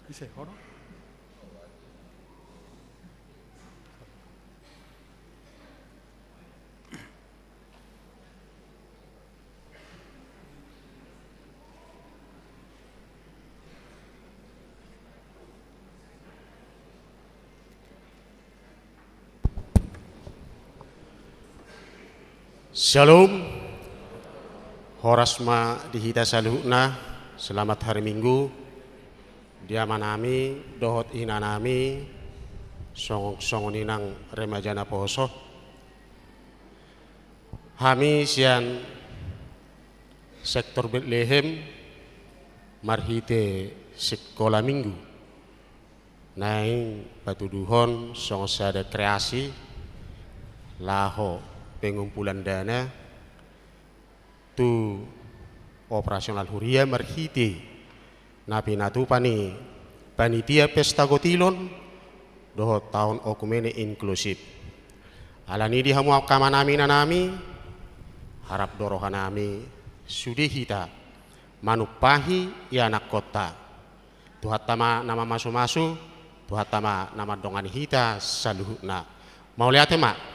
Ise, ono? Shalom, horasma dihita saluhna, selamat hari Minggu. Dia manami, dohot inanami, songoninang remajana poso. Hami sian sektor Bethlehem, marhite sekolah Minggu. Naing patuduhon song sada kreasi, laho pengumpulan dana tu operasional huria marhiti napi natu panitia pesta gotilon doho tahun okumene inklusif alani di hamu kamanami nanami harap dorohanami sudihita manupahi ya anak kota tuhatama nama masu-masu tuhatama nama dongan hita saluhna mau lihat mak.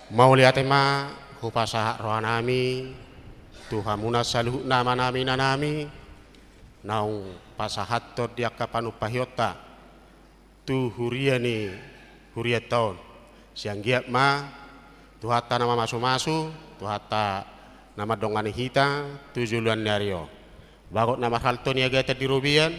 Mau lihat ema hupasa rohanami Tuhan muna saluh nama nami nanami naung pasahat to dia kapan upahiota tu huriani huriaton siang giat ma tuhata nama masu-masu tuhata nama dongani hita tujuan dario bagot nama halto niaga di rubian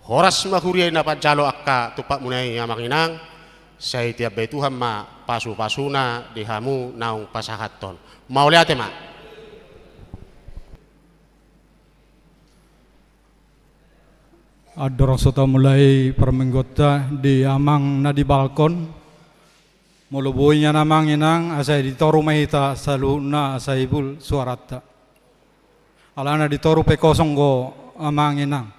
horas mahuriai napa jalo akka tupak munai amakinang saya tiap Tuhan ma pasu-pasuna dihamu naung pasahaton mau lihat ma Adorong sota mulai permenggota di amang na di balkon mulubuinya namang inang asai ditoru mahita saluna asai bul suarata alana ditoru pe kosong go amang inang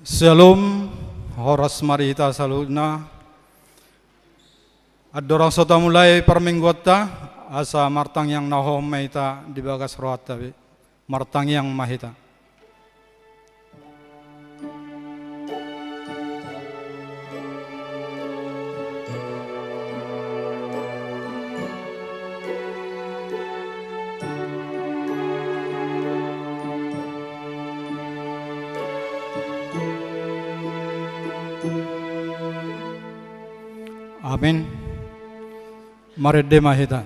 Shalom horas marita saluna adorong sota mulai permenggota asa martang yang nahom mahita di bagas rohata martang yang mahita Amin. Marede mahita.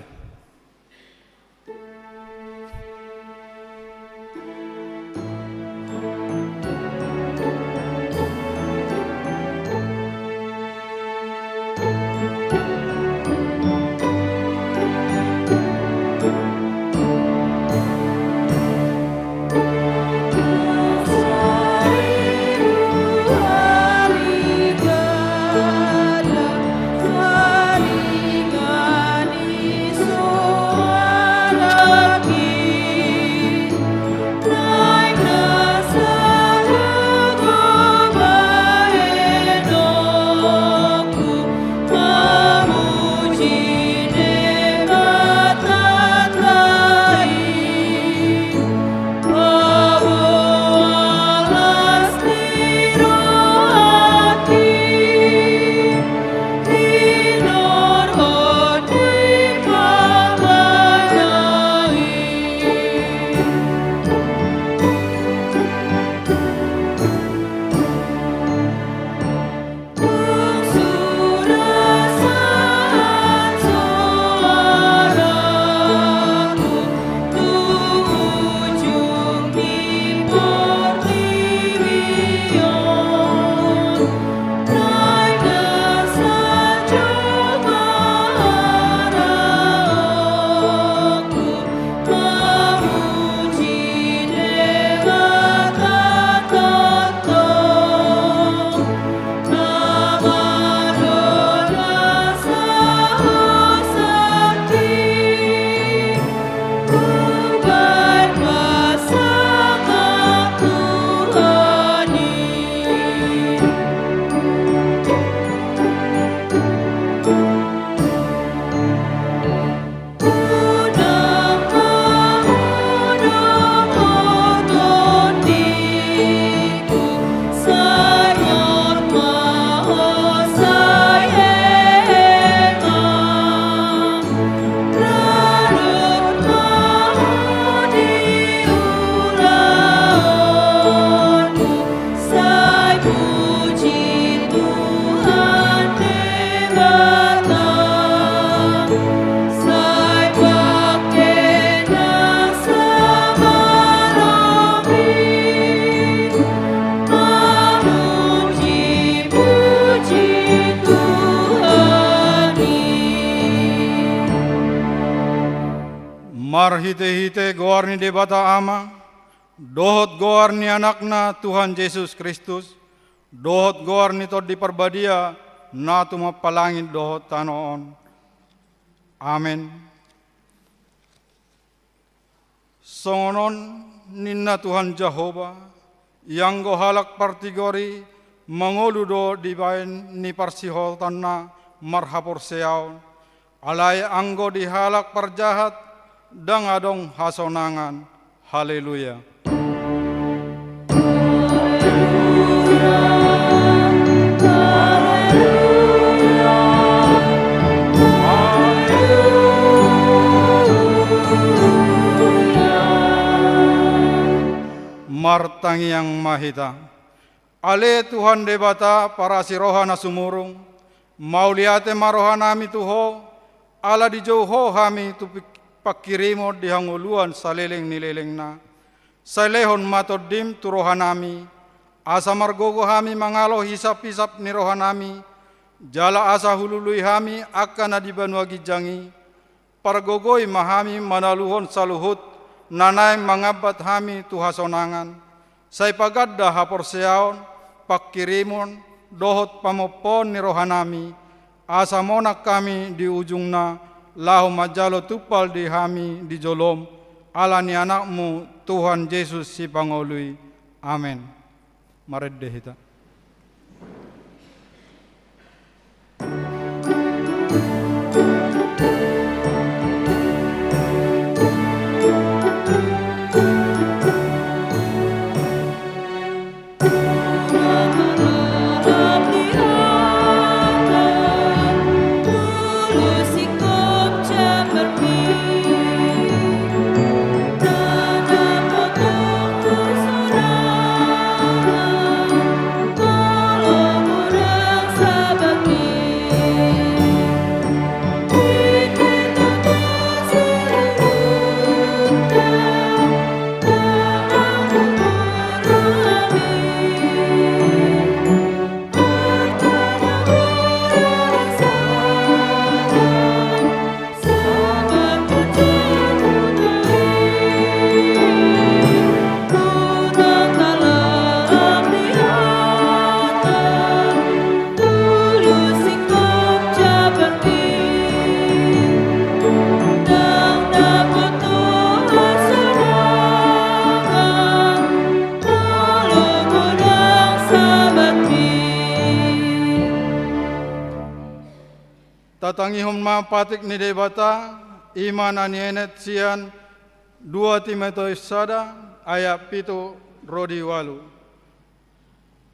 Marhite-hite goarni debata ama, dohot goarni anakna Tuhan Yesus Kristus, dohot goarni to di perbadia, na tumapalangin dohot tanoon. Amen. Songonon ninna Tuhan Jehova, yang gohalak partigori, mangoludo di bain ni parsihol tanna marhapor seaon, alay anggo dihalak parjahat, dangadong hasonangan. Haleluya. Haleluya. martangi yang mahita. Ale Tuhan debata para si rohana sumurung, mau liate marohanami tuho, ala di jauho hami tu pakirimo di hanguluan saleleng nileleng na. Salehon matodim tu rohanami, asa margogo hami mangalo hisap-hisap ni rohanami, jala asa hulului hami akan adibanu agijangi, pargogoi mahami manaluhon saluhut, nanay mangabat hami tu hasonangan, say pagadda haporseaon, pakirimon, dohot pamopon ni rohanami, asa monak kami di ujungna, lahu majalo tupal di hami di jolom, ala ni anakmu Tuhan Yesus si pangolui. Amin. Maredde hita. Tatangihon mapatik ni debata, iman anienet sian 2 Timoteus sada ayat 7 rodi walu.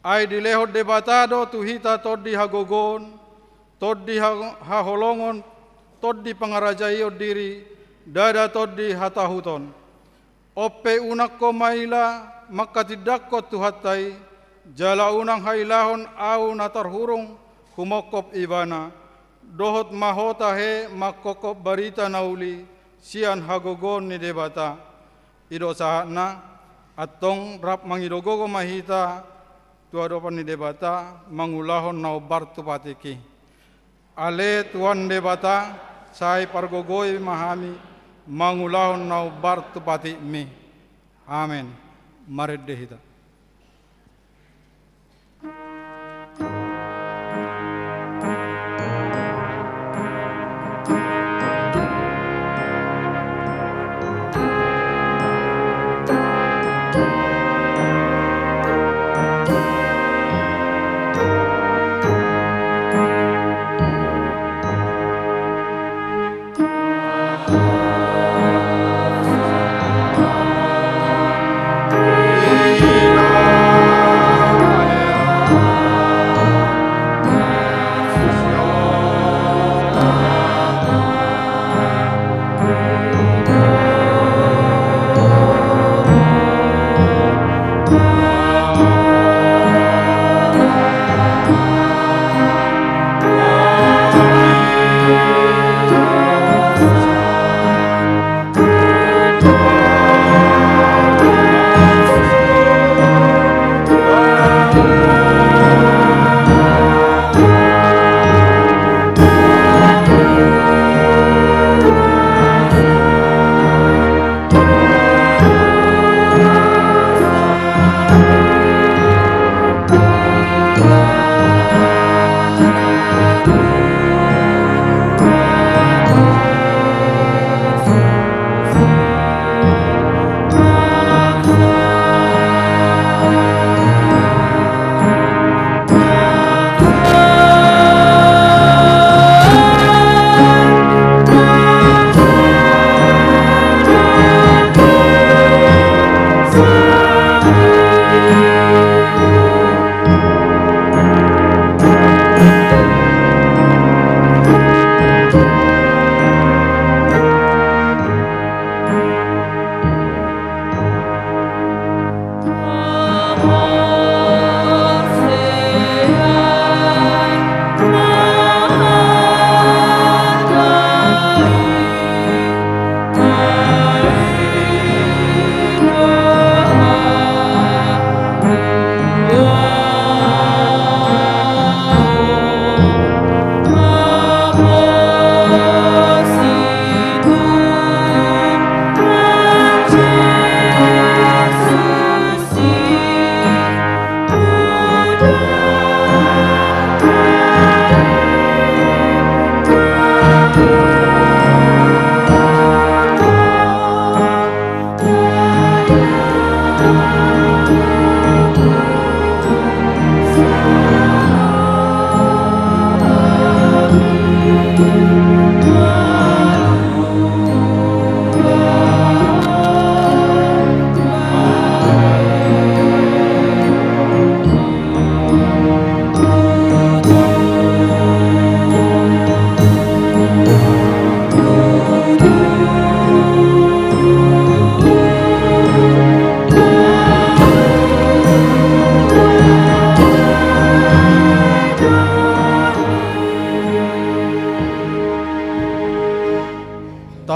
Ay dilehot debatado tuhita toddi hagogon, toddi haholongon, toddi pangarajayo diri, dada toddi hatahuton. Oppe unak ko maila makatidakko tuhatai, jala unang hailahon au natarhurung humokop ibana. Dohot mahota he makokop barita nauli sian hagogon ni debata. Ido sahana atong rap mangidogogo mahita tuadopan ni debata mangulahon naubar tupatiki. Ale tuan debata sai pargogoi mahami mangulahon naubar tupati mi. Amin. Maredde hita.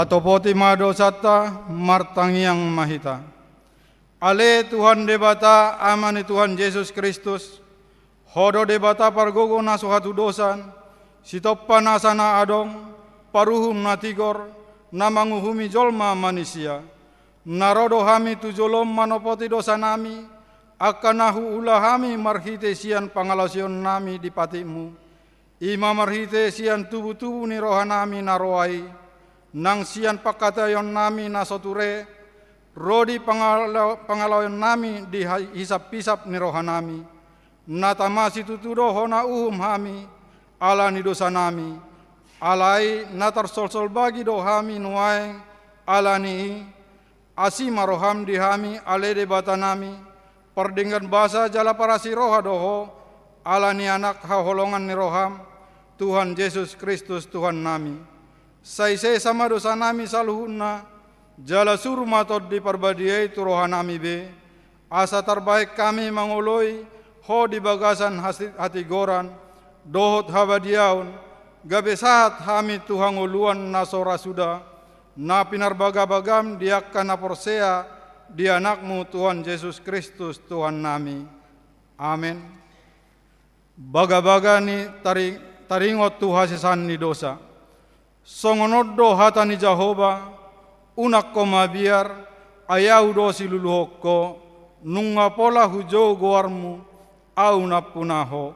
Patopoti madosata martangiang mahita. Ale Tuhan debata amani Tuhan Yesus Kristus. Hodo debata pargogo na suhatu dosan. Sitoppa nasana adong. Paruhum natigor. Namanguhumi jolma manusia. Narodo hami tujolom manopoti dosa nami. Akanahu ulah hami marhite sian pangalasion nami di patimu. Ima marhite sian tubuh-tubuh ni rohanami naroai. Nang sian pakatayon nami nasoture. Rodi pangalayon nami di hisap-hisap ni rohanami. Natamasi tutudo hona uhum hami. Ala ni dosa nami. Alai natar sol-sol bagi do hami nuaeng. Ala ni asima roham di hami alede bata nami. Perdengan bahasa jala parasi roha doho. Ala ni anak haholongan ni roham. Tuhan Yesus Kristus Tuhan nami. Sai-sai sama dosa nami saluhuna. Jala suruh matot di perbadiai tu rohanami be. Asa terbaik kami mangoloi. Ho di bagasan hati goran. Dohot habadiaun. Gabe saat hami Tuhan uluan nasora suda. Na pinarbaga-bagam diakkan aporsea. Di anakmu Tuhan Yesus Kristus Tuhan nami. Amin. Baga-baga ni taringot tu hasisan ni dosa. Songonodo hatani Jehovah. Unak ko mabiar, ayaw do siluluhok ko, nung nga pola hujo goarmu, au na punaho,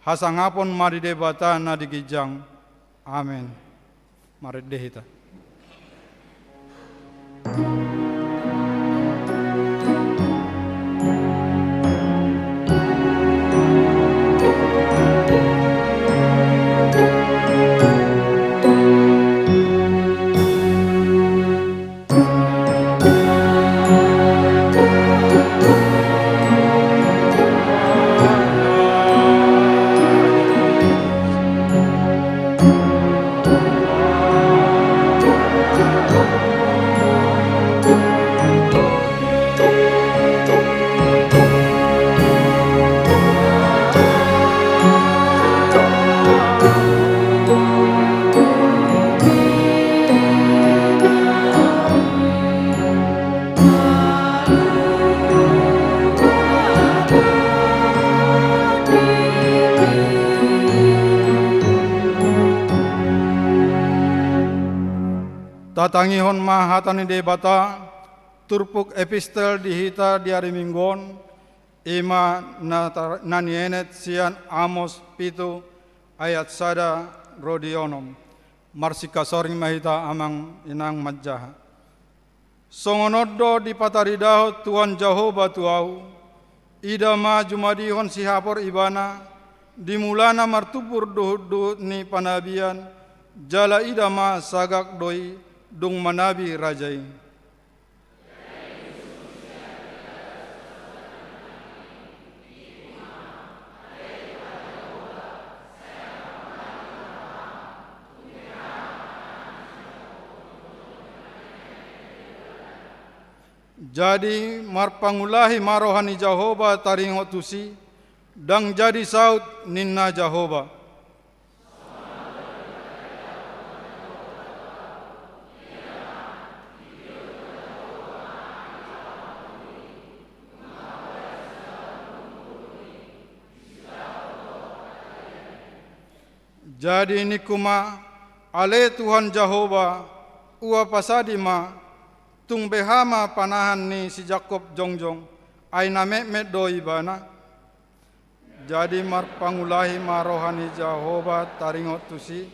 hasangapon maridebata na digijang. Amen. Maridehita. Tatangihon mahatani debata, turpuk epistel dihita diari minggon, ima nanienet sian Amos pitu ayat sada rodionom, marsika soring mahita amang inang majjaha. Songonodo di pataridaho Tuhan Jehovah tuau, idama jumadihon sihapor ibana, dimulana martupur duhut-duhut ni panabian, jala idama sagak doi, dung manabi rajai. Jadi marpangulahi marohani Jehovah taringotusi, dang jadi saut ninna Jehovah. Jadi nikuma ale Tuhan Jehovah ua pasadima tung behama panahan ni si Jakob jongjong aina met doi bana. Jadi marpangulahi marohani Jehovah taringot tusi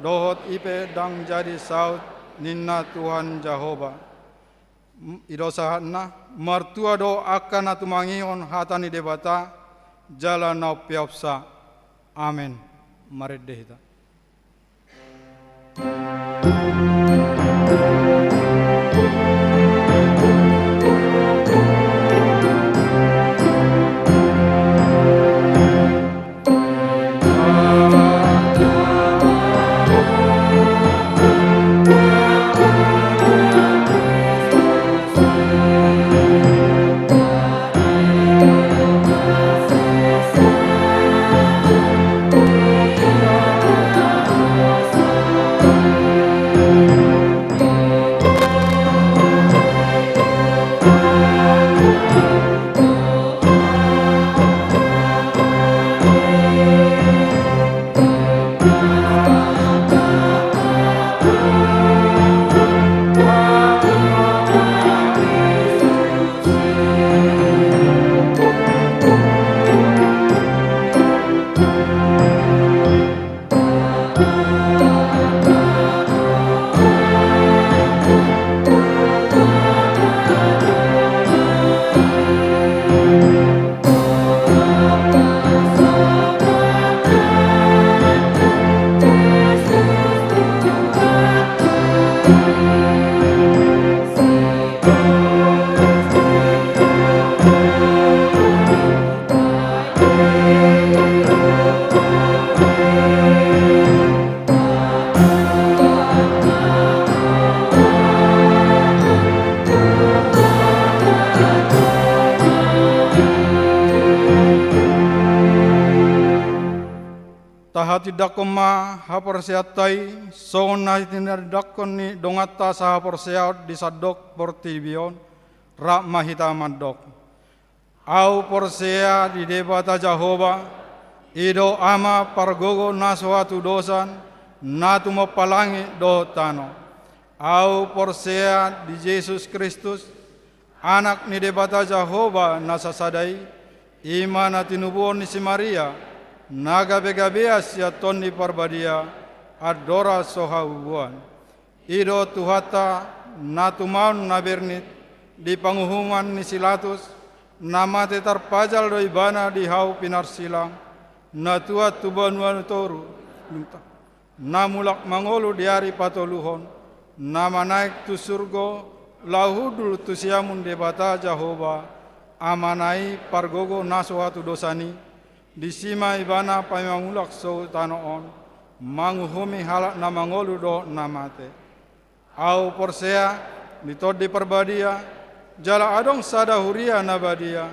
dohot ipe dang jadi saut ninna Tuhan Jehovah. Idosahatna martua do akan atumangion hatani debata jala nau piapsa. Amin. Maridehita. Tahati dakoma haporseatai sona itinar dakon ni dongata sa haporseaut di sadok portibion rak mahita mandok. Au porsea di debata Jehova ido ama pargogo naswatu dosan natu mapalangi do tano. Au porsea di Yesus Kristus anak ni debata Jehova nasasadai iman atinubuon ni si Maria naga begabeas ya tonni parbadia adora sohaubuan ido tuhata natumaun nabernit di panguhuman ni silatus namate tarpajal do ibana di hau pinar silang natua tubanuan toru namulak mangolu di hari patoluhon nama naik tu surgo lahudul tu siamun debata Jehova amanai pargogo naswatu dosani di sima ibana pamamulak so tanoon manguhumi halak na mangolu do namate au porsea mitod di perbadia jala adong sada huria nabadia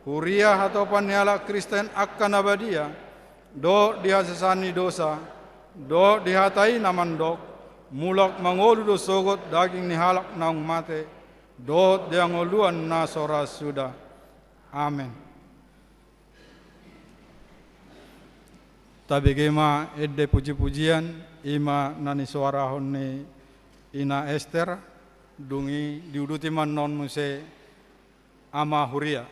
huria atau panyala Kristen akka nabadia do dihasesani dosa do dihatai namandok mulak mangolu do sogot daging ni halak naung mate do diangoluan na sora sudah amin. Tabi gema edde puji-pujian ima nani suara honni ina Esther dungi diuduti man non muse ama huria.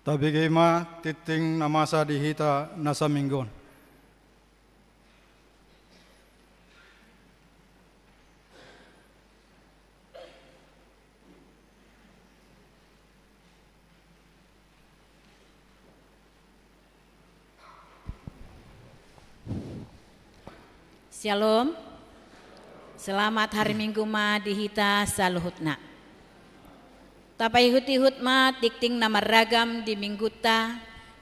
Tabi kema titing namasa dihita nasa minggon. Shalom. Selamat hari Minggu ma dihita saluhutna. Tapai huti-hut ma tikting nama ragam di minggu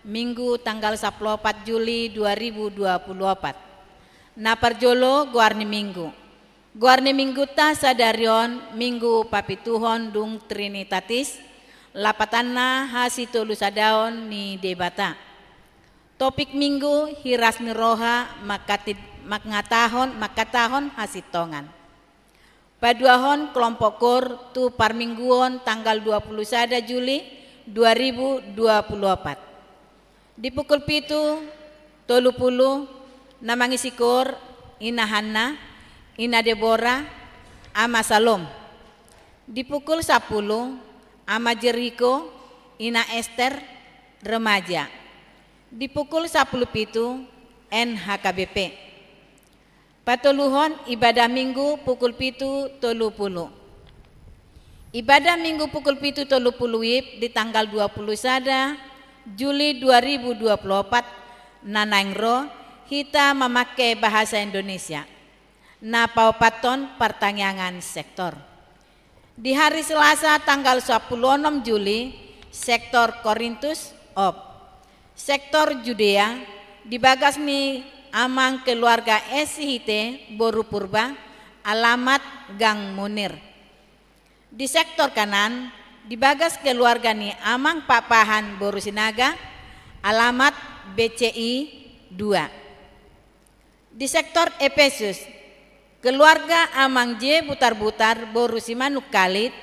Minggu tanggal 14 Juli 2024. Na perjolo guarni minggu. Guarni minggu sadarion minggu papituhon dung Trinitatis. Lapatanna hasitulu sadaon ni debata. Topik minggu hiras ni roha makatahon hasitongan. Paduahon kelompok kor tu parmingguon tanggal 21 Juli 2024. Di pukul 7:30 namangisi kor Ina Hanna, Ina Deborah, Ama Salom. Di pukul 10 Ama Jericho, Ina Esther, remaja. Di pukul 10:07 NHKBP. Patuluhon ibadah minggu pukul 7:30. Ibadah minggu pukul 7:30 di tanggal 21 Juli 2024 nanangro kita memakai bahasa Indonesia. Na paupaton pertanyaan sektor. Di hari Selasa tanggal 16 Juli sektor Korintus sektor Judea dibagas nih amang keluarga Esihite Boru Purba alamat Gang Munir. Di sektor kanan dibagas keluarga ni amang Papahan Boru Sinaga alamat BCI 2. Di sektor Efesus keluarga amang J Butar-Butar Boru Simanuk Kalit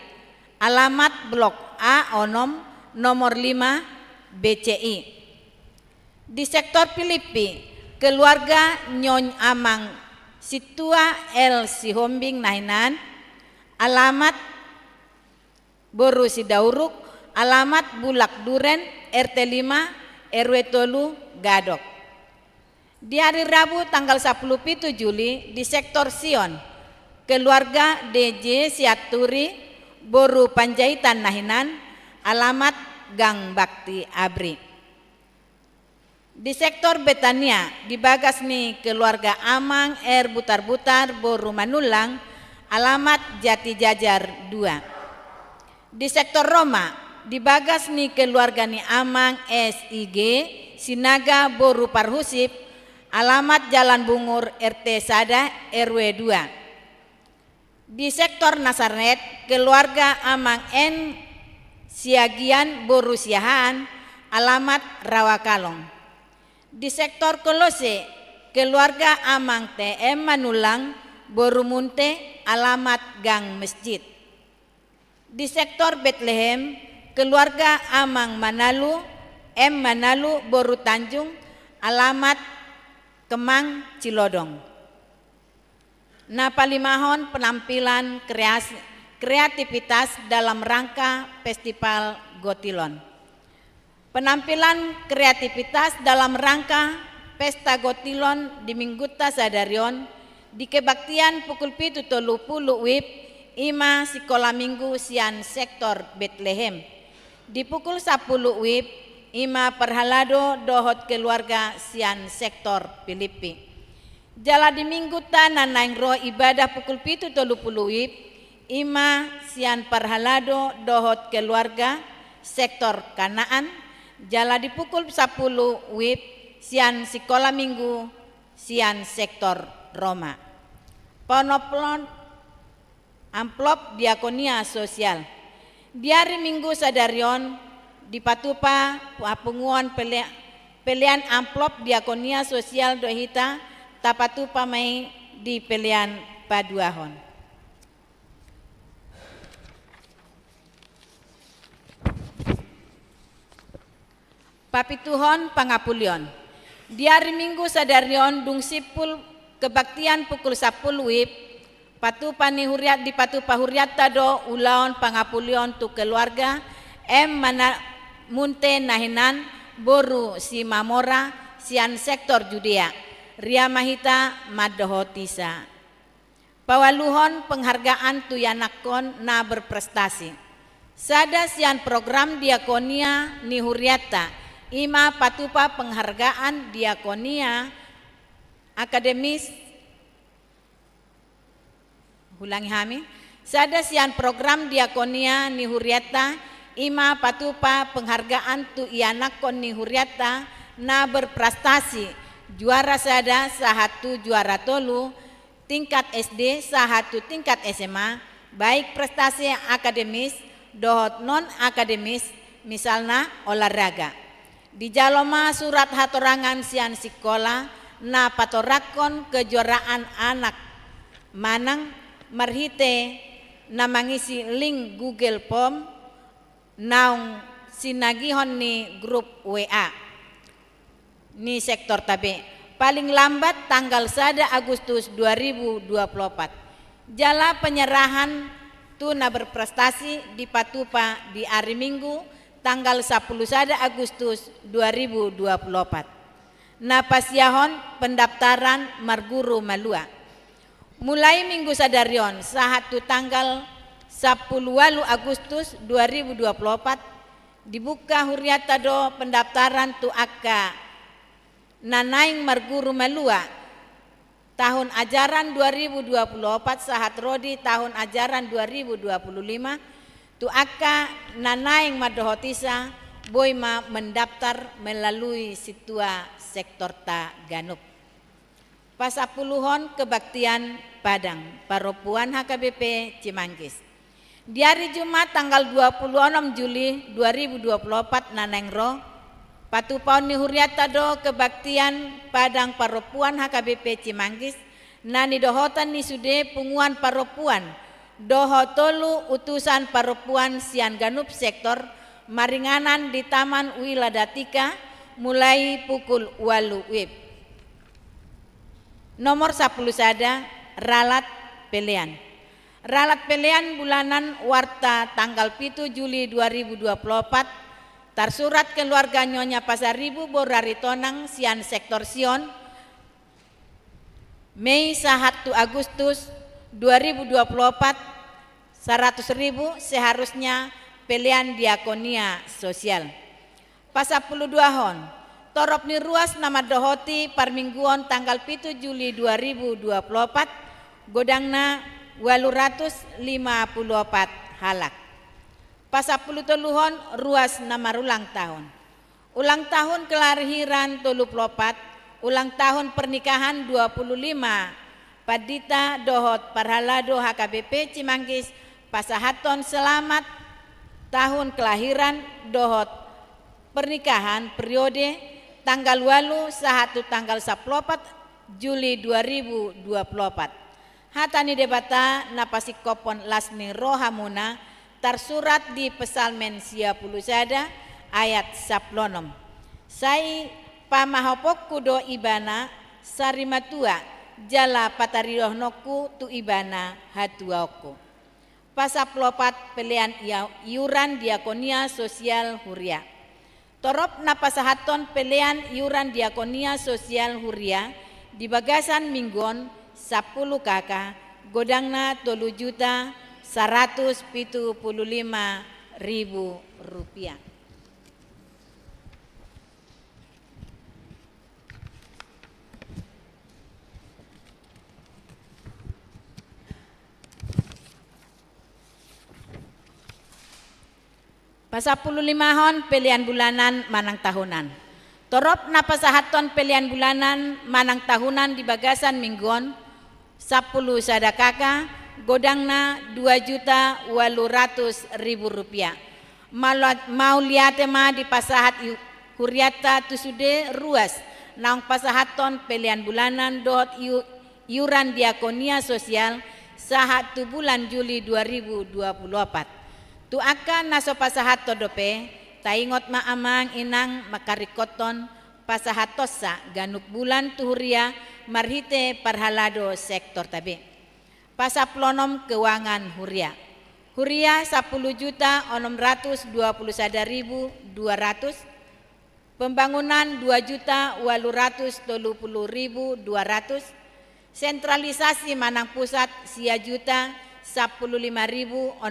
alamat Blok A Onom nomor 5 BCI. Di sektor Filipi keluarga Nyony Amang Situa El Sihombing Nahinan alamat Boru Sidauruk alamat Bulak Duren RT 5 RW Tolu Gadok. Di hari Rabu tanggal 17 Juli di sektor Sion keluarga DJ Siaturi Boru Panjaitan Nahinan alamat Gang Bakti Abri. Di sektor Betania dibagas nih keluarga Amang Butar-Butar Boru Manulang alamat Jati Jajar 2. Di sektor Roma dibagas nih keluarga nih Amang SIG Sinaga Boru Parhusip alamat Jalan Bungur RT Sada RW 2. Di sektor Nasaret keluarga Amang N Siagian Boru Siahaan alamat Rawakalong. Di sektor Kolose keluarga Amang TM Manulang Boru Munte alamat Gang Masjid. Di sektor Bethlehem keluarga Amang Manalu M Manalu Boru Tanjung alamat Kemang Cilodong. Nah palimahon penampilan kreativitas dalam rangka Festival Gotilon. Penampilan kreativitas dalam rangka Pesta Gotilon di Mingguta Sadarion di kebaktian pukul 7:30 WIB Ima Sekolah Minggu Sian Sektor Bethlehem. Di pukul 10 WIB Ima Perhalado Dohot Keluarga Sian Sektor Filipi. Jala di Mingguta nanangro ibadah pukul 7:30 WIB Ima Sian Perhalado Dohot Keluarga Sektor Kanaan. Jala di pukul 10 WIB Sian Sekolah Minggu Sian Sektor Roma. Ponoplon amplop diakonia sosial. Di hari Minggu Sadarion di Patupa penguan pelian amplop diakonia sosial dohita tapatupa mai di pelian paduahon. Papituhon Pangapulion. Di hari Minggu Sadarion dung sipul kebaktian pukul 10 WIB Patupa ni huriat di Patupa huriat tado ulaon Pangapulion tu keluarga munte nahinan boru si mamora sian sektor Judea ria mahita madohotisa. Pawaluhon penghargaan tu yanakon na berprestasi. Sada sian program diakonia ni Huriata ima patupa penghargaan diakonia akademis ulangi hami. Sada sian program diakonia ni Huriata ima patupa penghargaan tu ianakon ni Huriata na berprestasi juara sada sahatu juara tolu tingkat SD sahatu tingkat SMA baik prestasi akademis dohot non akademis misalnya olahraga. Di jaloma surat hatorangan sian sikola na patorakon kejuaraan anak manang marhite na mangisi link Google Form naung sinagihon ni grup WA ni sektor tabe paling lambat tanggal 1 Agustus 2024. Jala penyerahan tu na berprestasi di Patupa di hari Minggu tanggal 11 Agustus 2024. Na pasiahon pendaftaran marguru malua. Mulai minggu sadarion sahatu tanggal 10 Agustus 2024 dibuka Huriata do pendaftaran tu akka nanaing marguru malua tahun ajaran 2024 sahat rodi tahun ajaran 2025 tu akka nanaing madohotisa boima mendaftar melalui situa sektor ta Ganup. Pasapuluhon kebaktian Padang Paropuan HKBP Cimanggis. Di hari Jumat tanggal 26 Juli 2024 nanengro patupaun ni Huriata do kebaktian Padang Paropuan HKBP Cimanggis nani dohotan ni sude punguan Paropuan dohotolu utusan Paropuan sian Ganup sektor maringanan di Taman Wiladatika mulai pukul 8 WIB. Nomor 10 sada ralat pelean. Ralat pelean bulanan warta tanggal 7 Juli 2024 tersurat keluarga Nyonya Pasaribu Boraritonang sian sektor Sion Mei 1 Agustus 2024 100.000 seharusnya pelean diakonia sosial. Pasapuluh 2 hon torop ni ruas nama dohoti parmingguon tanggal 7 Juli 2024 godangna 854 halak. Pasapuluh toluhon ruas nama ulang tahun. Ulang tahun kelahiran 34, ulang tahun pernikahan 25 Padita Dohot Parhalado HKBP Cimanggis pasahaton selamat tahun kelahiran Dohot pernikahan periode tanggal 8 sahatu tanggal 14 Juli 2024. Hatani debata napasik kopon lasmi rohamuna tersurat di pesalmen 10 sada ayat 10. Sai pamahopok kudo ibana sarimatua jala pataridohnoku tu ibana hatuaku. Pasaplopat pelian iuran diakonia sosial Huria. Torop napasahaton pelean iuran diakonia sosial Huria di bagasan minggon 10 kakak godangna 3.175.000 rupiah. Pasapuluh 5 hon pelian bulanan manang tahunan. Torop napasahaton pelian bulanan manang tahunan di bagasan minggon 10 sadakaka godangna 2.800.000 rupiah. Mau liate ma di pasahat Huriata tusude ruas naung pasahaton pelian bulanan dot iuran diakonia sosial sahat tu bulan Juli 2024. Tu akan naso pasahat todope taingot maamang inang makarikoton pasahatosa Ganup bulan tuhuria marhite parhalado sektor tabe. Pasaplonom keuangan Huria. Huria 10.621.200, pembangunan 2.830.200, sentralisasi Manang Pusat sia juta 15.600,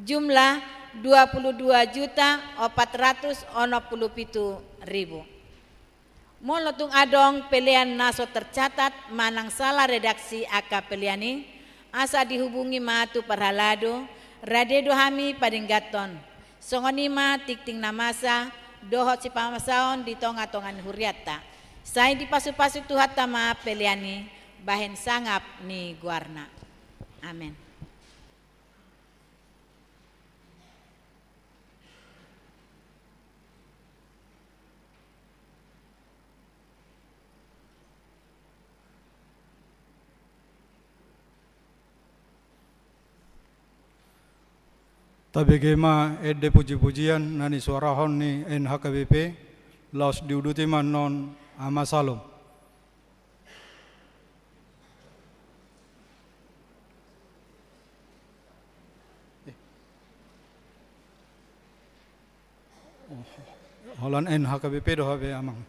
jumlah 22.467.000. Molotung adong pelian naso tercatat manang salah redaksi aka peliani asa dihubungi matu parhalado radedo hami padinggaton songonima tikting namasa dohot si pamasaon di tonga-tongan huriata sai di pasu-pasu tuhat tama peliani bahen sangap ni guarna. Amin. Tabi kema edde puji-pujian nani suarahon ni NHKBP laos diuduti man non amasalom. Holan NHKBP doh habe amang.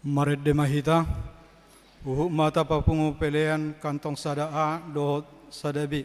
Maret de mahita, uhuk mata papungu pelean kantong sadaa dohot sadabi.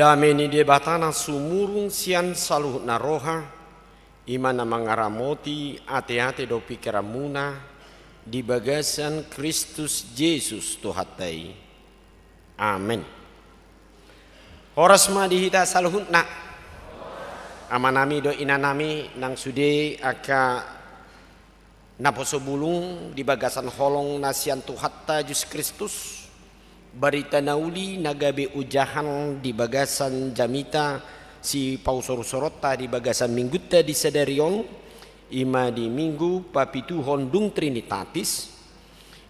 Dameni debatana sumurung sian saluhna roha, imana mangaramoti ate-ate do pikiramuna di bagasan Kristus Yesus Tuhatai. Amin. Horas ma dihita saluhna amanami do inanami nang sude aka naposo bulung di bagasan holong nasian Tuhatta Yesus Kristus. Barita nauli nagabe ujahan di bagasan jamita si pausorota di bagasan mingguta di sadarion ima di minggu papituhon dung Trinitatis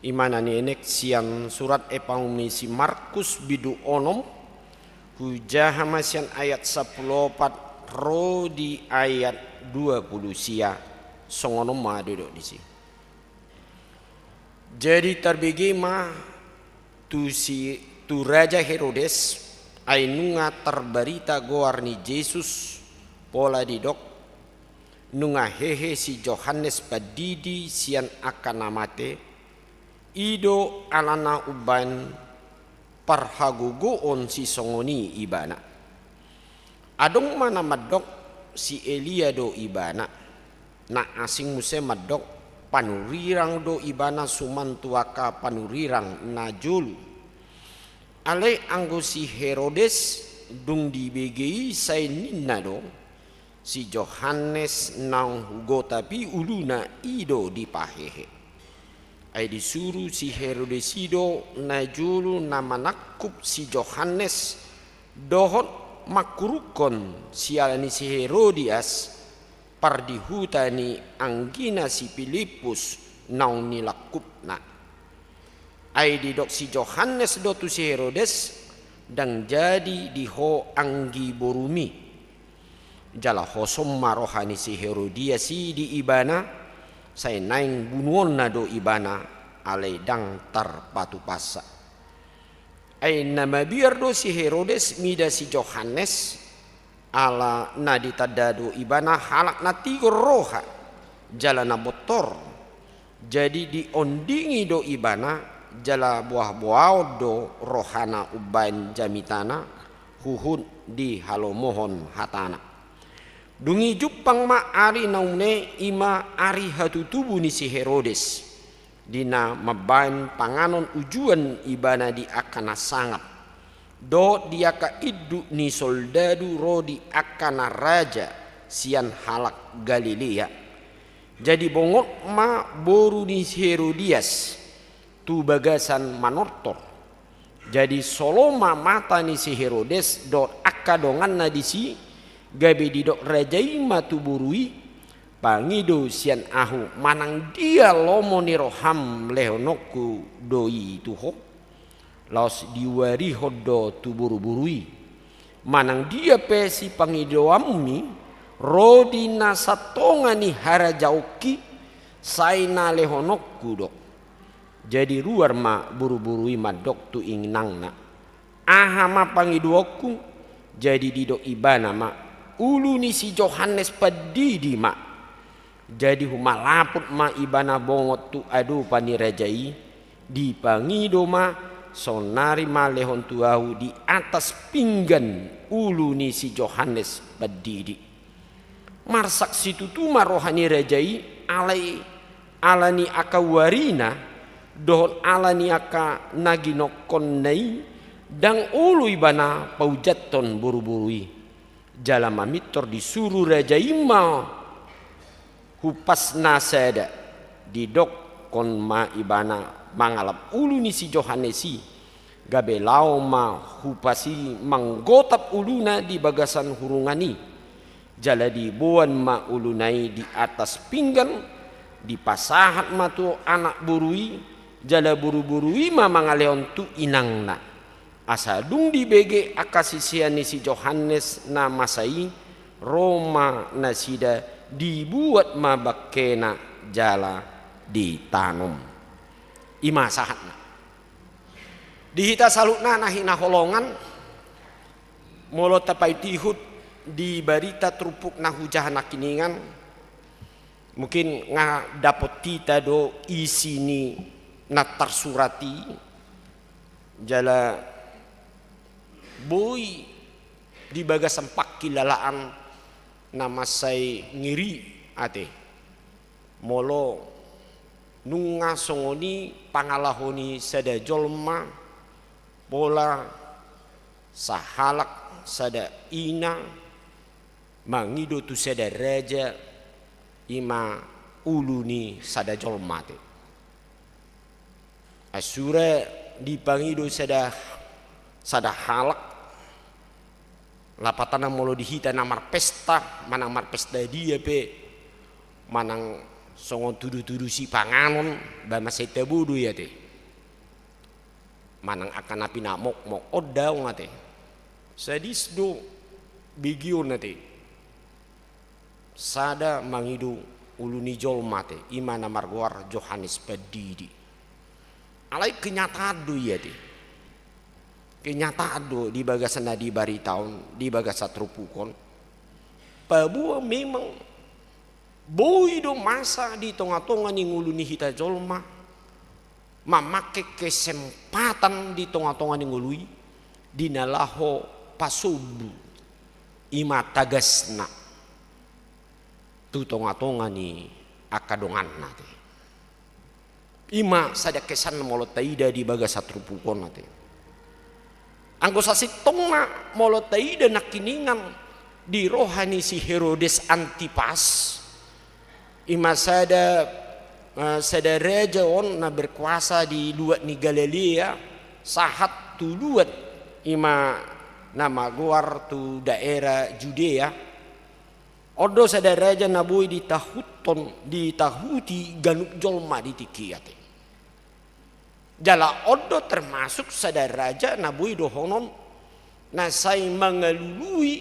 imana nenek sian surat epaumi si Markus bidu onom hujah masian ayat 14 ro di ayat 20 sia songonom ma duduk di sini. Jadi terbigi mah tu Raja Herodes ainunga terbarita goarni Yesus pola didok nunga hehe si Yohanes padidi sian akan namate ido alana uban parhagugoon si songoni ibana adong mana madok si Elia do ibana na asing muse madok panurirang do ibana sumantuaka panurirang najulu ale anggo si Herodes dung di BGI say ninna do si Yohanes nang hugo tapi uluna ido di pahehe ay disuruh si Herodes ido najulu nama nakup si Yohanes dohot makurukon si alani si Herodias pardihutani anggina si Filipus naung nilakupna ay didok si Yohanes dotu si Herodes dan jadi diho anggi borumi jala hosom marohani si Herodias si di ibana say naing bunuon na do ibana alay dang tarpatu pasa ay nama biar do si Herodes mida si Yohanes ala na ditadado ibana halak na tigo roha jala na botor jadi diondingi do ibana jala buah-buah do rohana uban jamitana huhun di halomohon hatana dungi jupang ma ari naune ima ari hatutubu ni si Herodes dina mabain panganon ujuan ibana di akana sangat do dia ka iddu ni soldadu rodi akana raja sian halak Galilea jadi bongok ma boru ni Herodias tu bagasan manortor jadi soloma mata ni si Herodes do akadongan na disi gabe didok rajaima tu burui pangido sian ahu manang dia lomo ni roham lehonoku doi tuho laos diwari hodo tu buru-burui manang dia pesi pangidoammi rodi nasatonga ni harajauki saina lehonoku dok jadi luar ma buru-burui madok tu ingnang na aha ma pangiduoku jadi didok ibana ma ulu ni si Yohanes padidi ma jadi humalaput ma ibana bongot tu adu pani rajai di pangido ma sonari ma lehon tuahu di atas pinggan ulu ni si Yohanes padidi marsak situ tu ma rohani rajai alani akawarina dohon alani aka naginokon nai dang ulu ibana paujaton buru-burui jala mamitor disuruh raja ima hupas nasada didok kon ma ibana mangalap ulu ni si Yohanesi gabe lao ma hupasi manggotap uluna di bagasan hurungani jala dibuan ma ulunai di atas pinggan di pasahat ma tu anak burui jala buru-burui ma mangaleon tu inangna asadung di BG akasisiani si Yohanes na masai Roma nasida dibuat ma bakena jala ditanom ima sahatna dihita salutna nahina holongan molo tapai tihut di barita trupuk na hujahan kiningan mungkin nga dapot tita do isi ni natar surati jala boy di baga sempak kilalaan nama say ngiri ate molo nunga songoni pangalahoni sada jolma bola sahalak sada ina mangido tu sada raja ima uluni sada jolma te asura dipangido sada halak lapatana molo dihita namar pesta manang mar pesta dia pe manang songon tudu-tudu si panganon bama seta budu ya te manang akan api namok mok odaw ngate sadis do bigion nate sada mangidu uluni jolma te imana marguar Johannes Padidi alai kenyataan do ya te kenyataan do di bagasan di bari tahun di bagasa trupukon pabua memang boy do masa di tonga-tonga ni nguluni hita jolma memakai kesempatan di tonga-tonga ni ngului di nalaho pasubu ima tagasna tu tonga-tonga ni akadongan nate ima sada kesan molo taida di bagasa trupukon nate anggo sasitonga molo taida nakiningan di rohani si Herodes Antipas ima sada raja on na berkuasa di luat ni Galilea sahat tu luat ima nama guar tu daerah Judea odo sada raja nabui ditahuti ganuk jolma di tikiate jala odo termasuk sada raja nabui dohonon nasai mengelului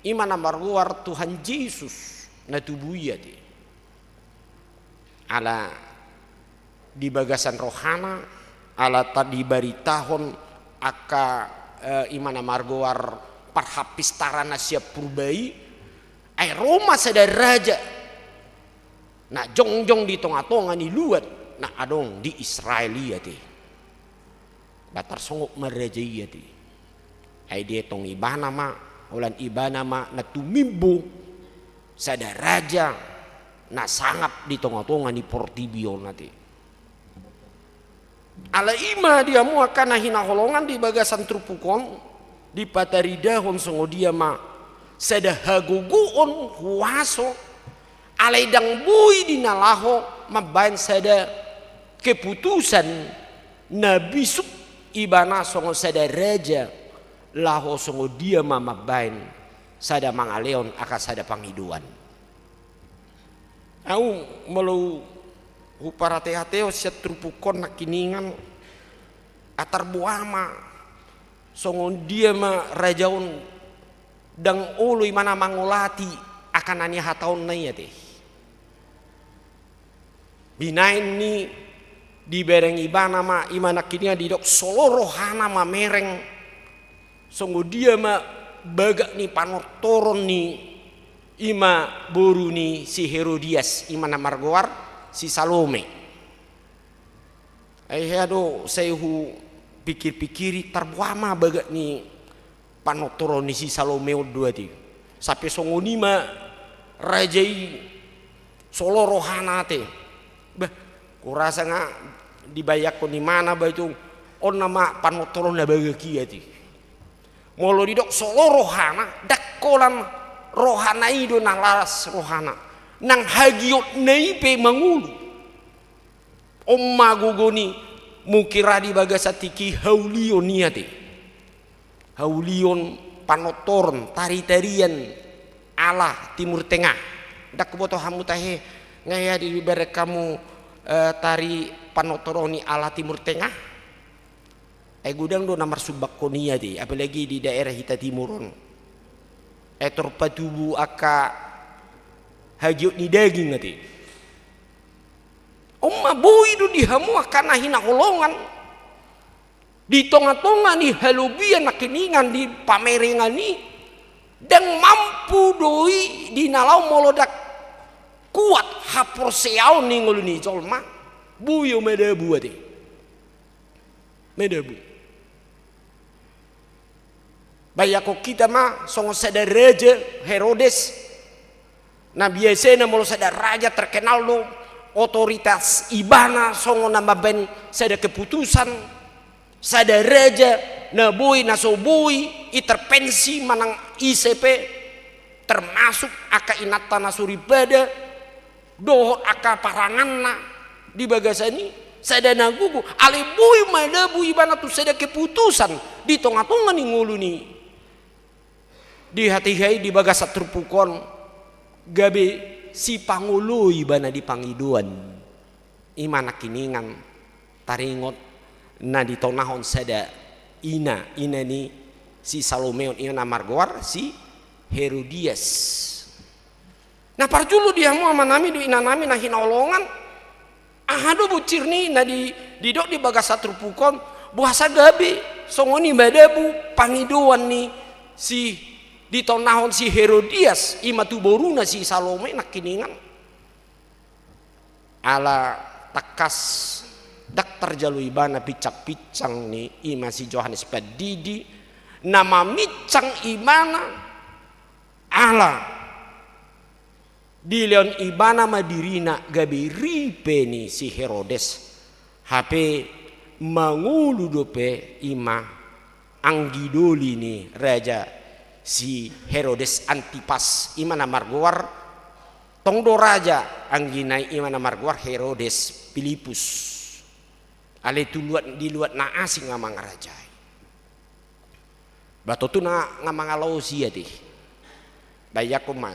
ima nama guar Tuhan Yesus na tubuyate ala di bagasan rohana ala tadi bari tahun aka imana margoar parhapis tarana siap purbai ay Roma sada raja na jongjong di tonga-tonga ni luat na adong di Israelia te batar songok maraja iya te ay dia tong ibana ma ulan ibana ma na tumimbo sada raja na sangap di tonga-tonga ni Portibio nate ala ima dia mu akan hina holongan di bagasan trupukon di pataridahon songo dia ma sada haguguon huaso alai dang bui di nalaho mabain sada keputusan na bisuk ibana songo sada raja laho songo dia ma mabain sada mangaleon aka sada pangiduan au malu huparate-hateo siat trupukon nakiningan atar buama songon dia ma rajaun dang ulu imana mangolati akan ani hataun na ya teh binain ni di bereng ibana ma imana kinia di dok solo rohana ma mereng songo dia ma bagak ni panotoron ni ima boru ni si Herodias imana margoar si Salome aduh saya pikir-pikiri terbuama bagak ni panotoro ni si Salome dua ti sampai songoni ma rajai solo rohana te bah kurasa nga dibayak ko ni mana ba itu on nama panotoro na bagak kia ti molo didok solo rohana dakkolan rohana ido nang laras rohana nang hagiot naipe mangulu omma gugoni mukira di bagasatiki haulion niate haulion panotoron tari-tarian ala Timur Tengah dak boto hamu tahe ngaya di bare kamu tari panotoroni ala Timur Tengah gudang do namar subakkonia di apalagi di daerah hita timuron torpatubu aka hagiot ni daging ngati omma boy do dihamu akana hina holongan di tonga-tonga ni halubian nakiningan di pamerengan ni dan mampu doi di nalau molodak kuat hapor seau ni nguluni jolma buyo medabu ate medabu Bayako kita mah songo sada raja Herodes. Nah biasanya mulu sada raja terkenal do otoritas ibana songo nama ben sada keputusan sada raja na boy na so boy intervensi manang ICP termasuk aka inata na suribada dohot aka paranganna di bagasani sada na gugu ale boy mada boy ibana tu sada keputusan di tonga-tonga ni ngulu ni di hati-hati di bagasat terpukon gabe si pangulo ibana di pangiduan imana kiningan taringot na di tonahon sada ina ni si Salomeon ina margawar si Herodias. Nah parjulu dia mau manami di ina nami na hinolongan ahado bucir ni na di dok di bagasat terpukon buasa gabe songoni badabu pangiduan ni si di tonahon si Herodias imatu boruna si Salome nak kiningan ala takas dak terjalu ibana picak-picang ni ima si Johannes Padidi nama micang ibana ala di leon ibana madirina gabi ripe ni si Herodes HP mangulu dope ima anggidoli ni raja si Herodes Antipas imana margawar tongdo raja angginai imana margawar Herodes Filipus ale tuluat di luat na asing ngamang raja bato tu na ngamang alausia deh bayako ma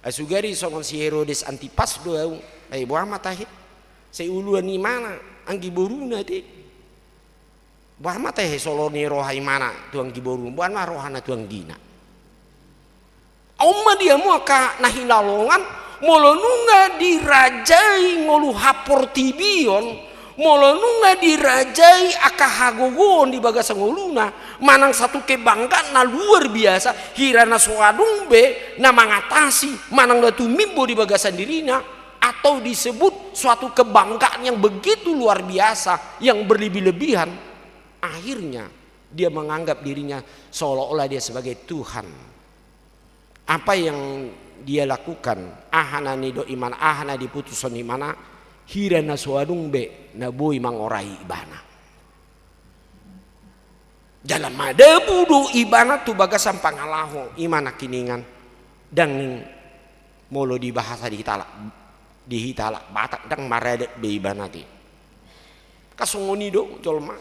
asugari songon si Herodes Antipas doang ay buah matahi say uluan ni mana anggi boruna deh buah matahi soloni rohai mana tuang giborun buah ma rohana tuang gina Oma dia mau ka nahinalongan molo nunga dirajai ngolu hapor tibion molo nunga dirajai aka hagogon di bagasa ngoluna manang satu kebanggaan na luar biasa hirana soadung be na mangatasi manang datu mimbo di bagasa dirina atau disebut suatu kebanggaan yang begitu luar biasa yang berlebih-lebihan akhirnya dia menganggap dirinya seolah-olah dia sebagai Tuhan. Apa yang dia lakukan ahana ni do iman ahana diputusan di mana hirana suadung be na boy mangorai ibana dalam madabu do ibana tu bagasan pangalaho imana kiningan dan molo di bahasa di hitala batak dang maradet be ibana ti kasongoni do jolma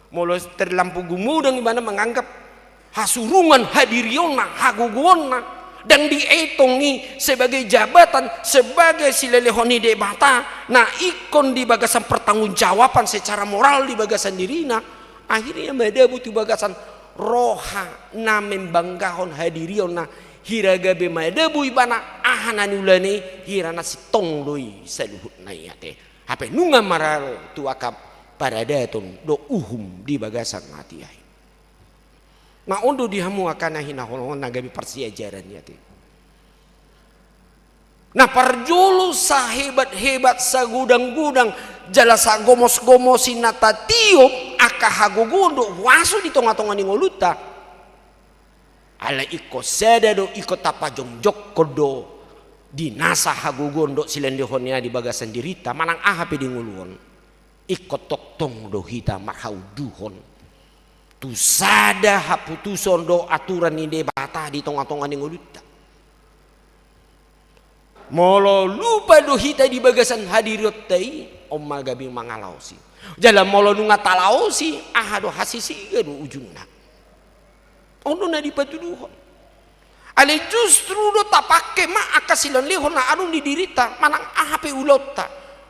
molo terlampu gumudang ibana menganggap hasurungan hadiriona haguguonna dan dietongi sebagai jabatan sebagai silelehoni debata nah ikon di bagasan pertanggungjawaban secara moral di bagasan dirina akhirnya madabu tu bagasan roha na membanggahon hadiriona hiragabe madabu ibana ahana nulane hirana sitong doi saluhut nayate hape nunga maralo tu akap paradaton do uhum di bagasan mati ai nah ondo dihamu akan hinaholongan nagabi persiajaran yati. Nah parjulu sahebat-hebat sagudang-gudang jala sagomos-gomosin nata tiup aka hagogondo wasu di tonga-tonga ni ngoluta ala iko seda do iko tapajong jokko do di nasa hagogondo silendehonia di bagasan dirita manang ahape di nguluon iko toktong do hita marhauduhon tu sada haputuson do aturan ni debata di tonga-tonga ni nguluta molo lupa do hita di bagasan hadirot tai omma gabi mangalausi jalan molo nunga talausi ahado hasisi do ujungna ono na dipatuduhon ale justru do tapake ma akasilan lehon na anun di dirita manang ahape ulota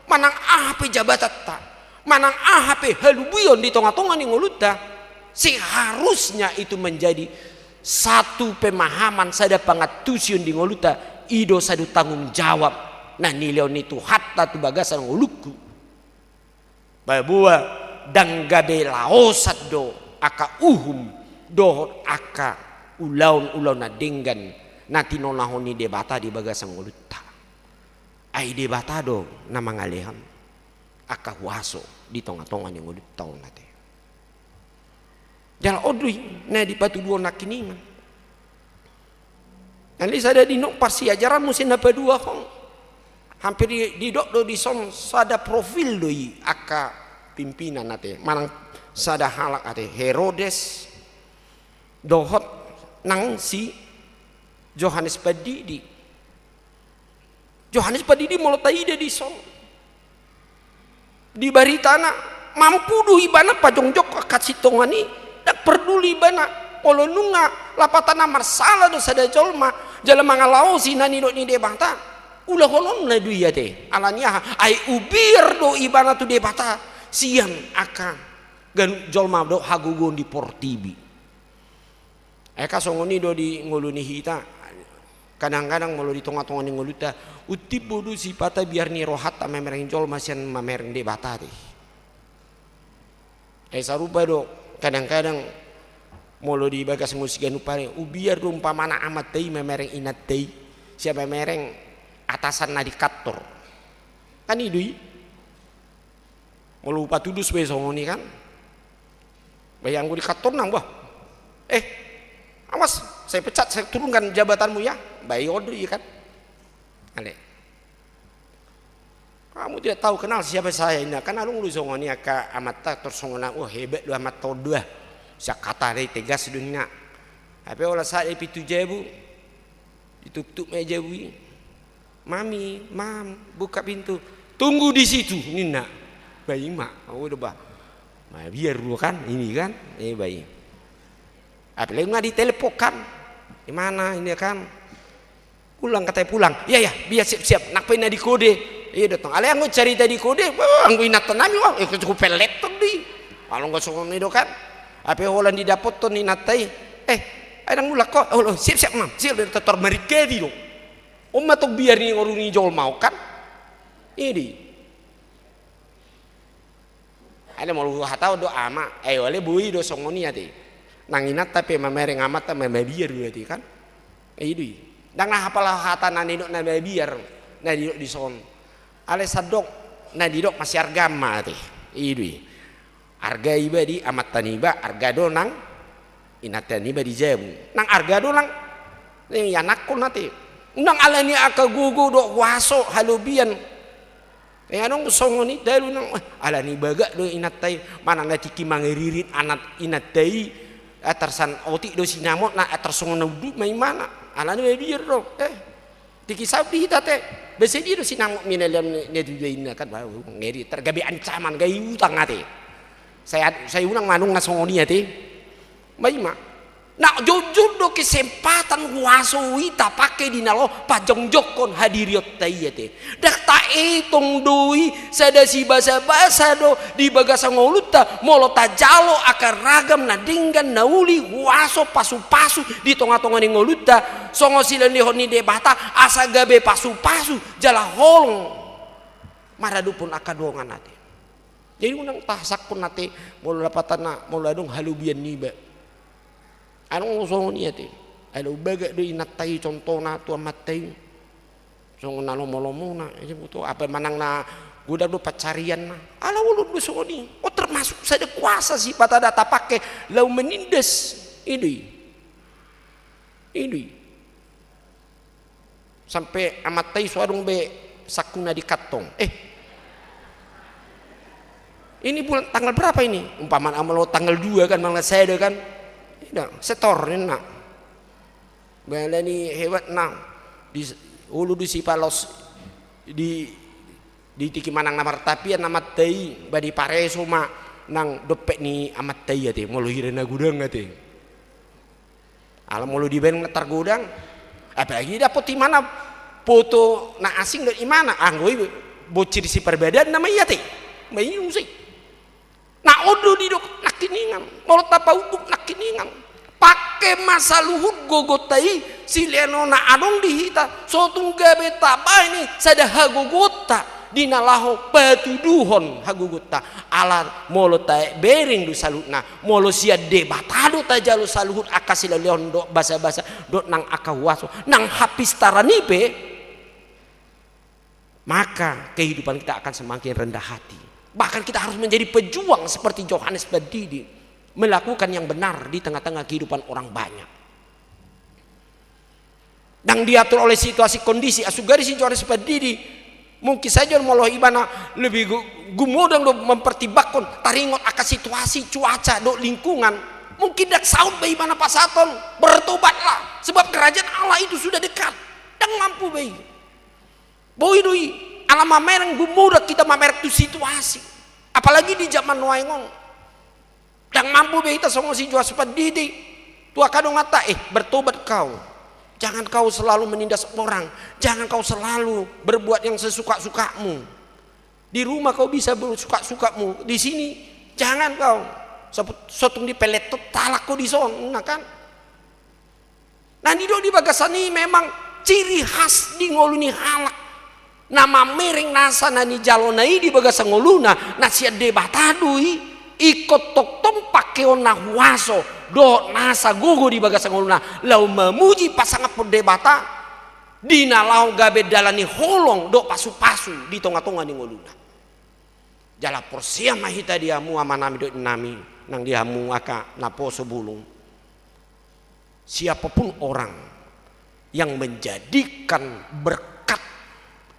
manang ahape jabatatta manang ahape halubuyon di tonga-tonga ni nguluta seharusnya itu menjadi satu pemahaman sada pangatusion di ngoluta ido sadu tanggung jawab nah nileon itu hatta tu bagasan ngoluku babua dang gabe laosat do aka uhum do aka ulaun na denggan na tinonahoni debata di bagasan ngoluta ai debata do na mangalehan aka waso di tonga-tonga ni ngoluta nate Jala odui na di patu dua nakiningan. Nanti sada dinok pasti ajaran musim apa dua kong. Hampir di dok do di son sada profil doi aka pimpinan nate. Manang sada halak ate Herodes dohot nang si Yohanes Padidi. Yohanes Padidi molotai ide di son. Di baritana mampu duhi bana pajongjok kasih tongani dak peduli bana polo nunga lapatana marsala do sada jolma jala mangalau sinani do ni de bata ulah holon na duia te alania ai ubir do ibana tu de bata siam akan gan jolma do hagugon di portibi eka songoni do di ngoluni hita kadang-kadang molo di tonga-tonga ni ngoluta uti bodu sipata biar ni rohat ta memereng jolma sian mamereng de bata te sarupa do kadang-kadang molo di bagas musik anu pare ubiar do umpamana amat tei memereng inat tei siapa memereng atasan na di kantor kan idui molo patudus be songoni kan bayang di kantor nang bah awas saya pecat saya turunkan jabatanmu ya bayi order ya kan ale kamu tidak tahu kenal siapa saya ini kan alung lu songoni aka amat tersongona hebat lu amat todua sia kata dari tegas dunia tapi olah saat itu jebu ditutup meja bui mami mam buka pintu tunggu di situ nina bayi mak udah bah biar dulu kan ini kan bayi apalagi nggak ditelepokan di mana ini kan pulang katanya pulang ya biar siap-siap nak pena di kode iya datang ale anggo cari tadi kode anggo inat tanami wah cukup pelet tadi kalau nggak sokong itu kan apa holan didapot ton inat tai ada mulak kok siap-siap mam siap dari tetor merikedi lo tok biar ni ngoruni jol mau kan ini ada mau lu hatau do ama wale bui do songoni ati nanginat tapi mamereng amat ta biar berarti kan ini dang nah apalah hata nani dok na biar na di dok di son ale sadok na di dok masih argama ati ini arga iba di amat taniba arga do nang inataniba di jebu nang arga do nang ni yanakku nati nang alani aka gugu do waso halubian anong songoni dalu nang alani baga do inatai mana ngati ki mangeririt anat inatai atarsan oti do sinamot na atarsongon du mai mana alani biar do tiki saudi tate bese di do sinamot minalian ne duina kan baru ngeri tergabe ancaman gai utang ate saya unang manung na songoni ate mai ma nak jujur do kesempatan waso wita pakai di nalo pajong jokon hadiriot tayate dak ta etong doi sada si basa-basa do di bagasa ngoluta molo tajalo akar ragam na dinggan nauli waso pasu-pasu di tonga-tonga ni ngoluta songo silan di honi debata asa gabe pasu-pasu jala holong maradu pun akadongan nate jadi unang tasak pun nate molo dapatana molo adong halubian niba anong songoni ate alo baga do inatai contohna tu amatay song nalomo-lomo na buto apa manang na guda do pacarian na ala ulud do songoni termasuk sada kuasa si patada tapake lau menindas ini sampai amatay suarung be sakuna di katong ini bulan tanggal berapa ini umpaman amalo tanggal 2 kan mangla saya kan tidak setor ni nak bela ni hebat nang di ulu di sipalos di tiki manang namar tapian amat tei badi pare soma nang dopek ni amat tei ate molo hirena gudang ate alam molo di ben ngetar gudang apalagi dapot di mana foto na asing dari mana anggoi bocir si perbedaan namanya ate bayi musik na odo di dok nakiningan molo tapa ubuk nakiningan pakai masa luhut gogotai si lenona adong dihita sotung gabe taba ini sada hagogota dinalaho patuduhon hagogota ala molo tae bering du salutna molo sia debatado ta jalu saluhut akasila leon do basa-basa do nang akawaso nang hapis taranipe maka kehidupan kita akan semakin rendah hati. Bahkan kita harus menjadi pejuang seperti Yohanes Padidi. melakukan yang benar di tengah-tengah kehidupan orang banyak. Dan diatur oleh situasi kondisi asugari si juara seperti ini, mungkin saja mau ibana lebih gumodang do mempertimbangkan taringot akan situasi cuaca do lingkungan. Mungkin dak saud bayi mana pasaton bertobatlah sebab kerajaan Allah itu sudah dekat dan mampu bayi. Boy doi alam mamereng gumudak kita mamerek tu situasi. Apalagi di zaman noaingon. Dan mampu bayi kita songo si juara seperti ini. Tua kadang ngata bertobat kau. Jangan kau selalu menindas orang. Jangan kau selalu berbuat yang sesuka-sukamu. Di rumah kau bisa bersuka-sukamu. Di sini jangan kau. Sotung di pelet talak kau di son. Nah kan. Nah di bagasan ini memang ciri khas di ngoluni halak. Nama mereng nasa nani jalonai di bagasan ngoluna. Nasiat debatadui. Ikut tok tong pakeo na huaso do nasa gugu di bagasan ngoluna lau memuji pasangan perdebata dina lau gabe dalani holong do pasu-pasu di tonga-tonga ni ngoluna jala porsia mahita dia mu amanami do nami nang dia mu aka naposo bulung. Siapapun orang yang menjadikan berkat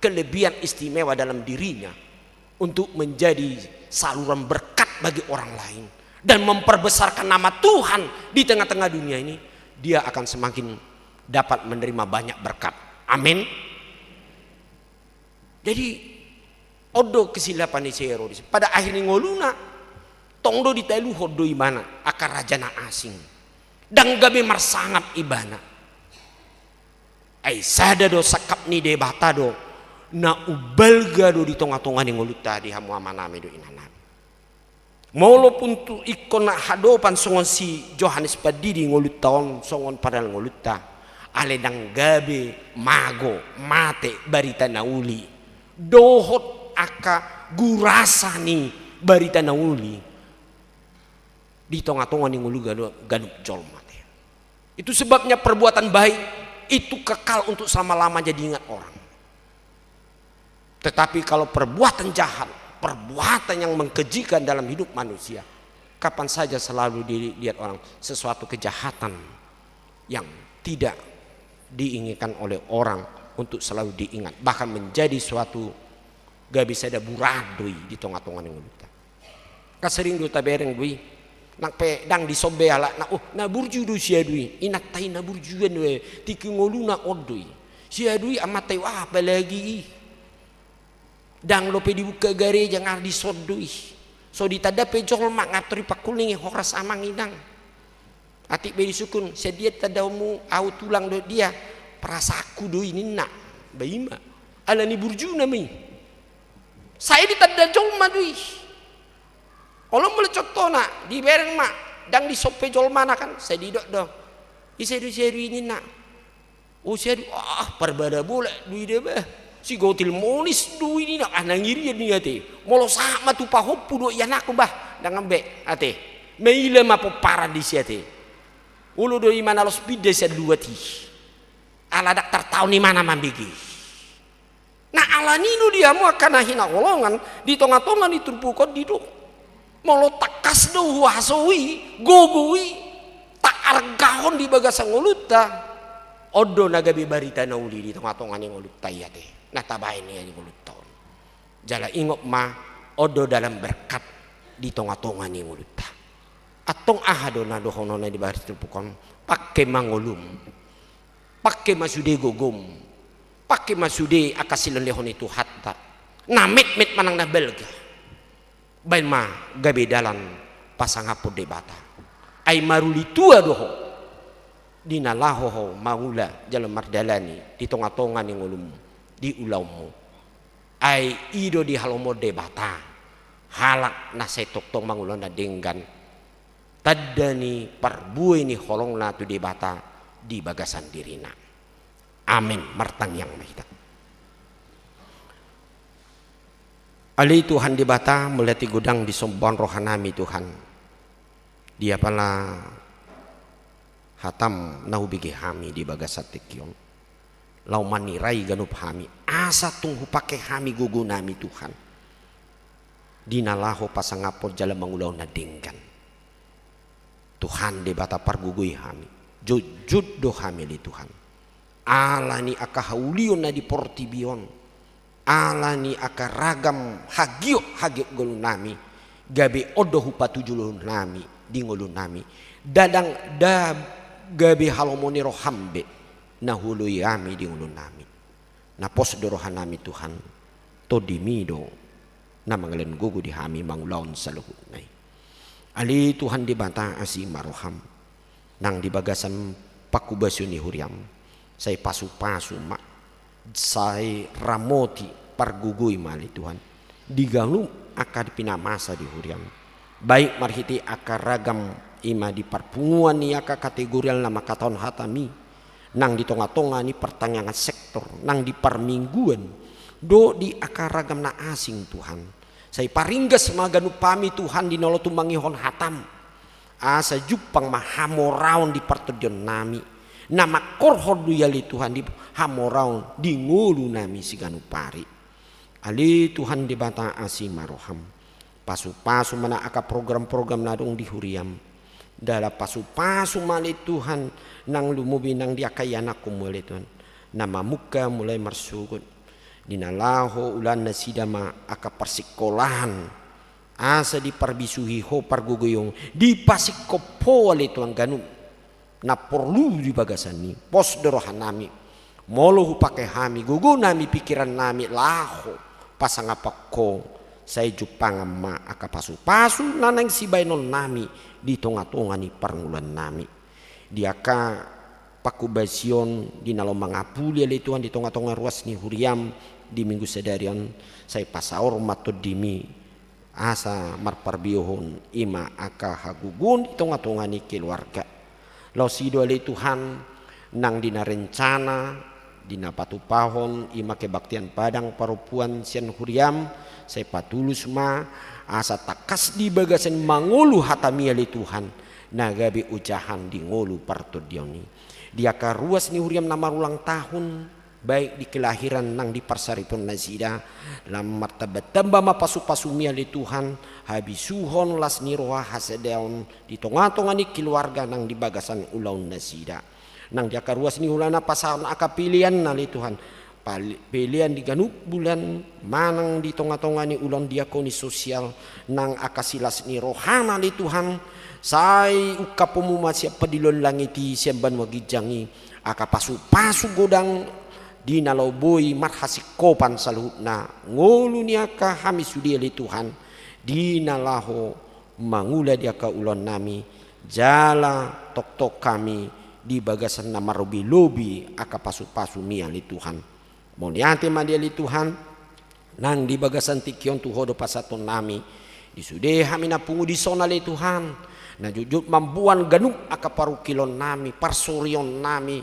kelebihan istimewa dalam dirinya untuk menjadi saluran berkat bagi orang lain dan memperbesarkan nama Tuhan di tengah-tengah dunia ini, dia akan semakin dapat menerima banyak berkat. Amin. Jadi odo kesilapan di sero pada akhirnya ngoluna tongdo di telu hodo imana akan rajana asing dan gabe marsangap ibana ai sada do sakap ni debata do na ubalga do di tonga-tonga ni ngoluta di hamu amaname do inana. Walaupun tu ikon nak hadopan songon si Johannes Padidi ngolut tahun songon padahal ngoluta ale dang gabe mago mate barita nauli dohot aka gurasa ni barita nauli di tonga-tonga ni ngolu ganuk jol mate. Itu sebabnya perbuatan baik itu kekal untuk selama-lama jadi ingat orang. Tetapi kalau perbuatan jahat, perbuatan yang mengkejikan dalam hidup manusia, kapan saja selalu dilihat orang sesuatu kejahatan yang tidak diinginkan oleh orang untuk selalu diingat, bahkan menjadi suatu gak bisa ada buradui di tengah-tengah yang kita. Kasering duta bereng dui, nak pedang disobe ala, na burju du sia dui, inak tai na burjuan we, tiki ngoluna odui, sia dui amat tai wah apalagi. Dang lope dibuka gereja ngar disodui so ditadape jolma ngaturi pakulingi horas amang inang atik be disukun sedia tadamu au tulang do dia perasaku do ini nak baima ala ni burjuna mi saya ditada jolma dui kalau mulai contohna di bereng mak dang disope jolma kan saya didok do isi ini nak usia perbada boleh dui dia bah si gotil monis du ini nak nangiri ni ate molo sama tu pahoppu do yana ko bah dengan be ate meile ma po paradisi ate ulo do imana los bide sa duati ala dak tartau ni mana mambigi na ala ninu dia mu akan hina golongan di tonga-tonga ni turpuko di do molo takas do wasoi gogoi tak argahon di bagasang ngoluta odo nagabi barita nauli di tongah-tongah ni ngolutta ate. Nah tabain ni yang mulut tahun. Jala ingok ma odo dalam berkat di tonga-tonga ni mulut ta. Atong ahado na dohono na di baris terpukon. Pakai mangolum, pakai masude gogom, pakai masude akasilon lehon itu hatta. Na met manang na belga. Bain ma gabe dalan pasangapo debata. Ai maruli tua doho. Dinalaho maula jalan mardalani di tonga-tonga ni ngolum. Di ulaumu ai ido di halomo debata halak na setok tong mangulon na denggan tadani parbuai ni holong na tu debata di bagasan dirina. Amin martang yang mahita ali Tuhan debata melati gudang di sombon rohanami Tuhan dia pala hatam nahubigi hami di bagasat tekion lau manirai ganup hami asa tunggu pakai hami gugu nami Tuhan dinalaho pasangapor jala mangulau na denggan Tuhan de bata pargugui hami jujud do hami li Tuhan ala ni aka haulion na di portibion ala ni aka ragam hagio golu nami gabe odo hupatujulun nami di ngolu nami dadang da gabe halomoni rohambe na hului ami di ngolu nami na pos dorohan nami Tuhan to dimido na mangalen gugu di hami mangulaon saluhut nai ali Tuhan di bata asi maroham nang di bagasan pakubasyon ni huriam say pasu-pasu mak say ramoti pargugui mali Tuhan digalu akad pinamasa di huriam baik marhiti akar ragam ima di parpunguan ni aka kategorial nama katon hatami nang di tonga-tonga ni pertanyaan sektor nang di parmingguan do di akar ragam na asing Tuhan saya paringgas maganu pami Tuhan di nolotu mangihon hatam asa jupang mahamoraun di pertujuan nami nama korhodu yali Tuhan di hamoraun di ngulu nami siganu pari ali Tuhan di bata asi maroham pasu-pasu mana aka program-program nadong di huriam dala pasu-pasu mali Tuhan nang lumubi nang dia kayana kumule Tuhan nama muka mulai marsugut dinalaho ulan na sidama aka persikolahan asa di parbisuhi ho parguguyong di pasikopo ali Tuhan ganun na perlu di bagasan ni pos dorohan nami molo hupake hami gugu nami pikiran nami laho pasangapako saya jupang ma aka pasu-pasu nanang sibainon nami di tonga-tonga ni parngulan nami diaka pakubasion di nalo mangapuli ali Tuhan di tonga-tonga ruas ni huriam di minggu sedarian saya pasaor matod dimi asa marparbiohon ima aka hagugun di tonga-tonga ni keluarga lo sido ali Tuhan nang dina rencana dina patupahon ima kebaktian padang parupuan sian huriam saya patulus ma asa takas di bagasan mangulu hatami ali Tuhan nagabi ucahan di ngolu partodioni dia karuas ni huriam nama ulang tahun baik di kelahiran nang di parsaripun nazida lam martabat tamba ma pasu-pasumia li Tuhan habisuhon las niroha hasedeon di tonga-tonga ni keluarga nang di bagasan ulaun nazida nang dia karuas ni hulana pasaon aka pilihan na li Tuhan pilihan di ganuk bulan manang di tonga-tonga ni ulang diakoni sosial nang akasilas ni rohana li Tuhan sai ukapumuma siap pedilon langiti siamban wagijangi aka pasu-pasu godang di naloboi marhasikopan saluhutna ngolu niaka hami sudia li Tuhan di nalaho mangula dia ka ulon nami jala tok-tok kami di bagasan nama robi-lobi aka pasu-pasu mia li Tuhan moniate madia li Tuhan nang di bagasan tikion tuhodo pasaton nami di sude hami napungu di sona li Tuhan na jujut mambuan ganuk aka parukilon nami parsorion nami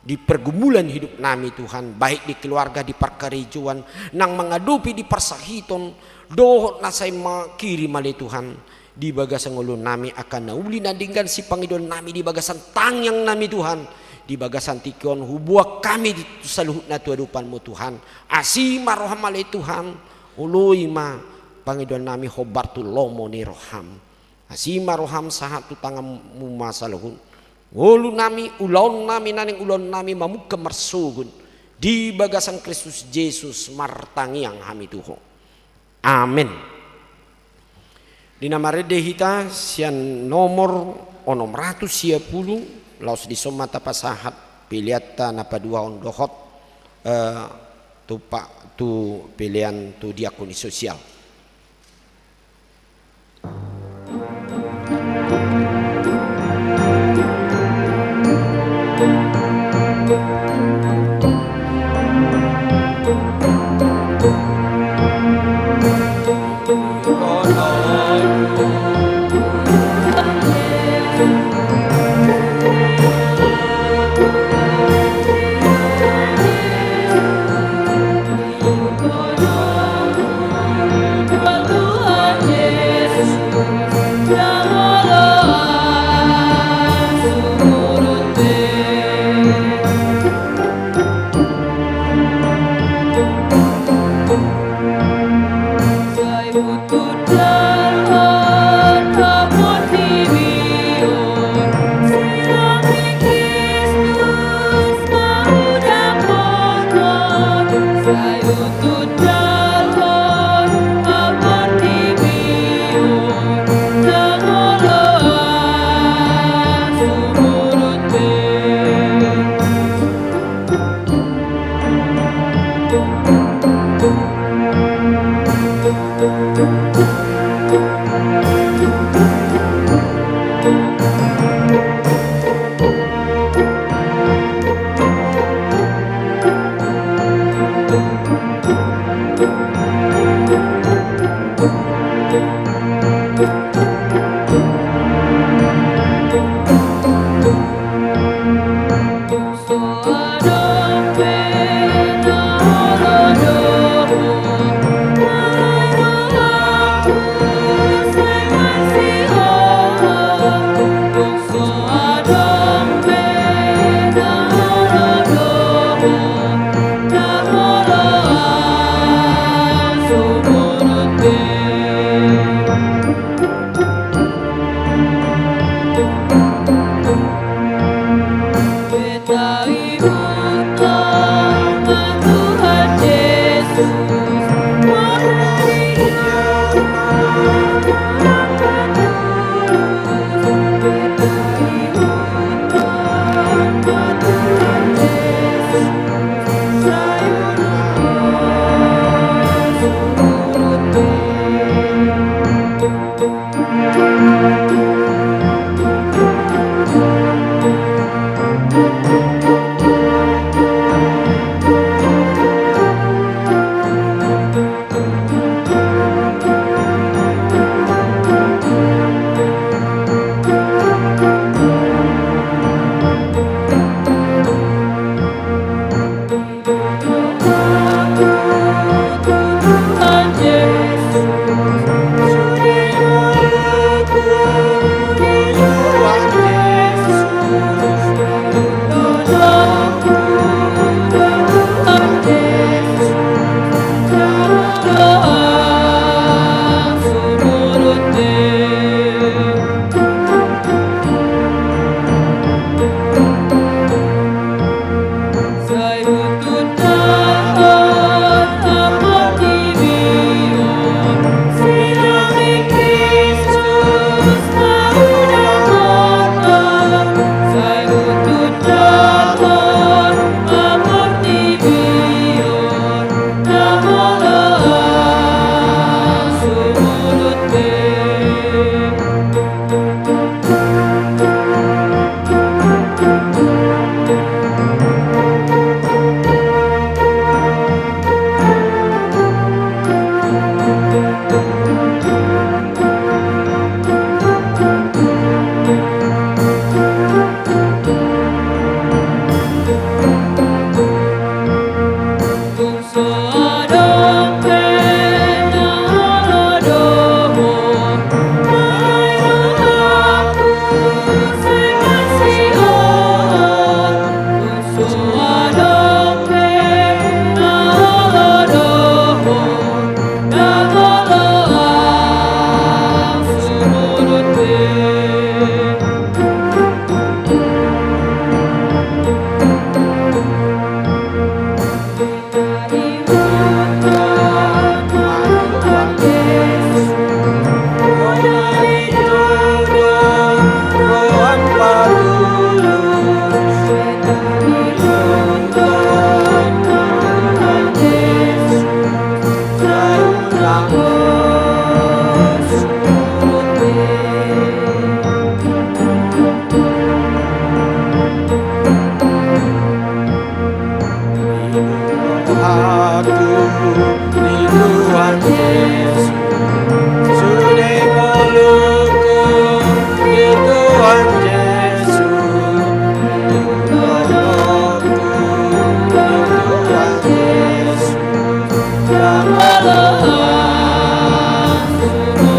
di pergumulan hidup nami Tuhan baik di keluarga di parkarijuan nang mengadupi di persahiton dohot nasay makiri mali Tuhan di bagasan ulun nami akan nauli nadinggan si pangidon nami di bagasan tangyang nami Tuhan di bagasan tikion hubuak kami di saluhut na tuadupanmu Tuhan asima roham mali Tuhan ului ma pangidon nami hobartu lomo ni roham asima roham sahat tu tangamu masaluhun ngulu nami ulon nami naning ulon nami mamuka marsugun di bagasan Kristus Yesus martangiang hami tuho amin di nama rede hita sian nomor 610 laos di somata pasahat piliata napa dua on dohot tu pak tu pilihan tu diakoni sosial Saya butuh darah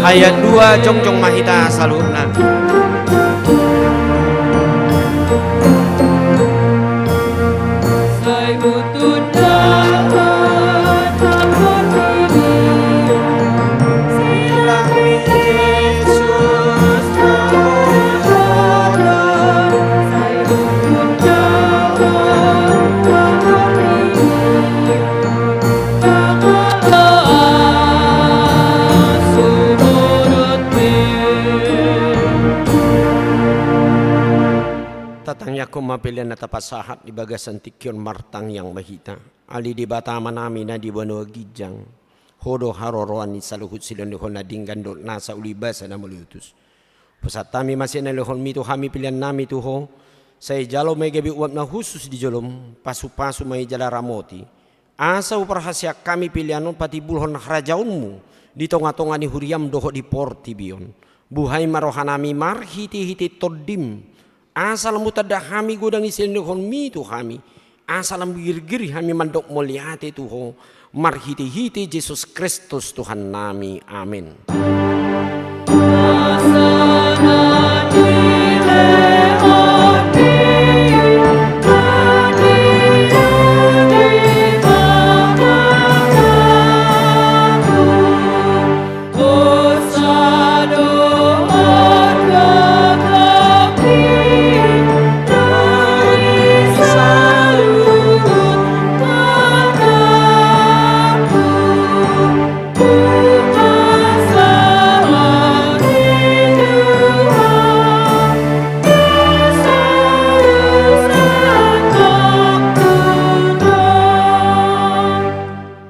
Ayat 2 jongjong mahita saluna. Tatangnya ko mapilian na tapasahat di bagasan tikyon martang yang mahita. Ali di batama namin na di wano gijang. Hodo haroroan ni saluhut silon lehon na dinggandol nasa ulibasa na malutus. Pusat tami masih na lehon mito kami pilihan nami tuho. Say jalo may gabi uwap na husus di jolom. Pasu-pasu may jala ramoti. Asa uparhasia kami pilihanon pati bulhon harajaunmu di tonga-tonga ni huriam doho di porti bion. Buhai marohanami mar hiti-hiti toddim. Asa lambu tada kami godang isin dohon mi tu kami. Asa lambu gir-gir kami mandok moliate tuho. Mar hiti-hiti Yesus Kristus Tuhan nami. Amin.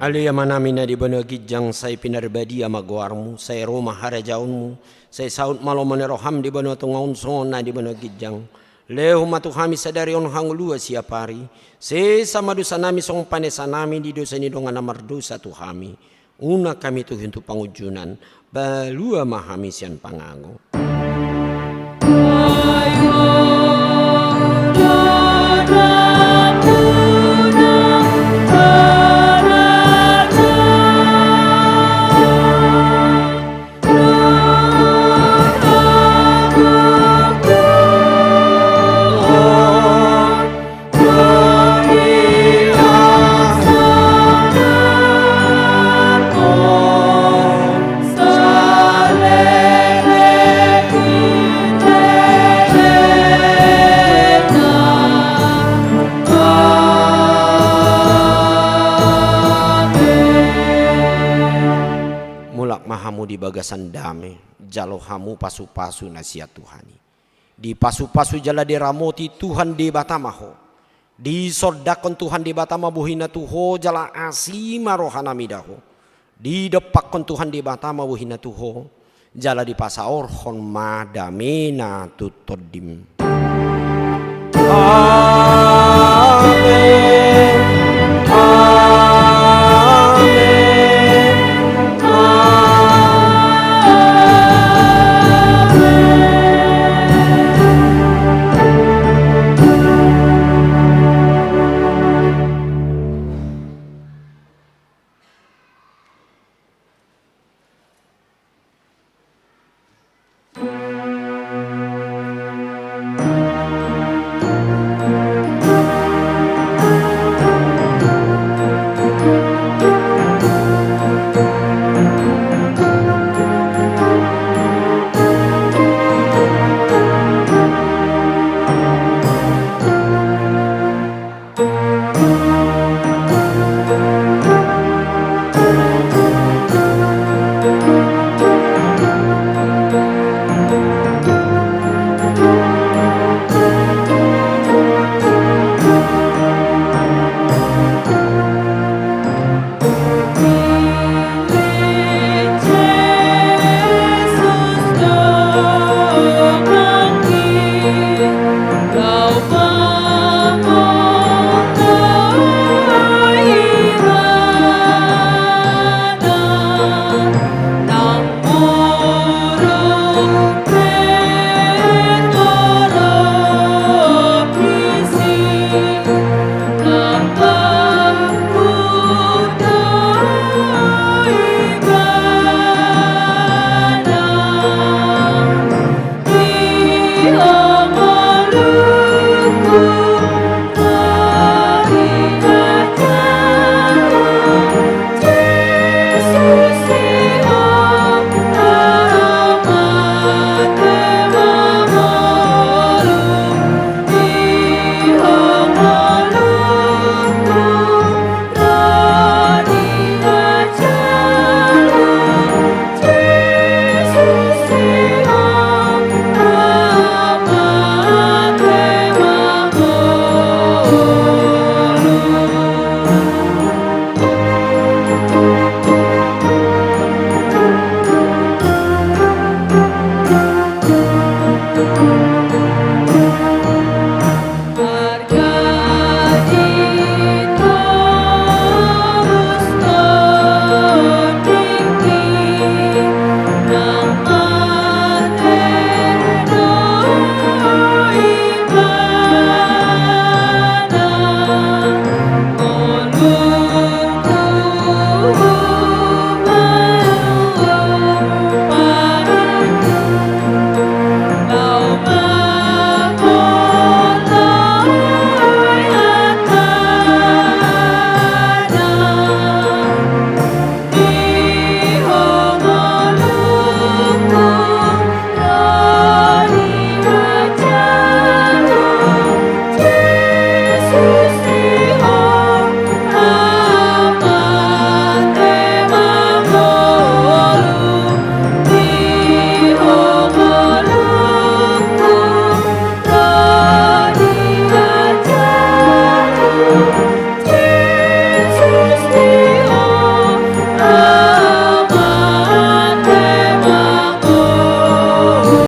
Alia manamina di bana gijang say pinarbadi amaguarmu, say roma harajaunmu, say saud malomane roham di bana tungaun sona di bana gijang. Lehu matu kami sadari on hangulua siapari, say sama dosa nami song panesa nami di dosa ni dongan namar dosa tu kami. Una kami tu hintu pangujunan, balua mahami sian pangango. Mahamu di bagasan dame, jalo hamu pasu-pasu nasihat Tuhani. Di pasu-pasu jala di ramoti Tuhan di batamaho. Di sodakon Tuhan di batama buhina tuho jala asima rohanami daho. Di depakon Tuhan di batama buhina tuho jala di pasaorhon madamena tutodim. Amin.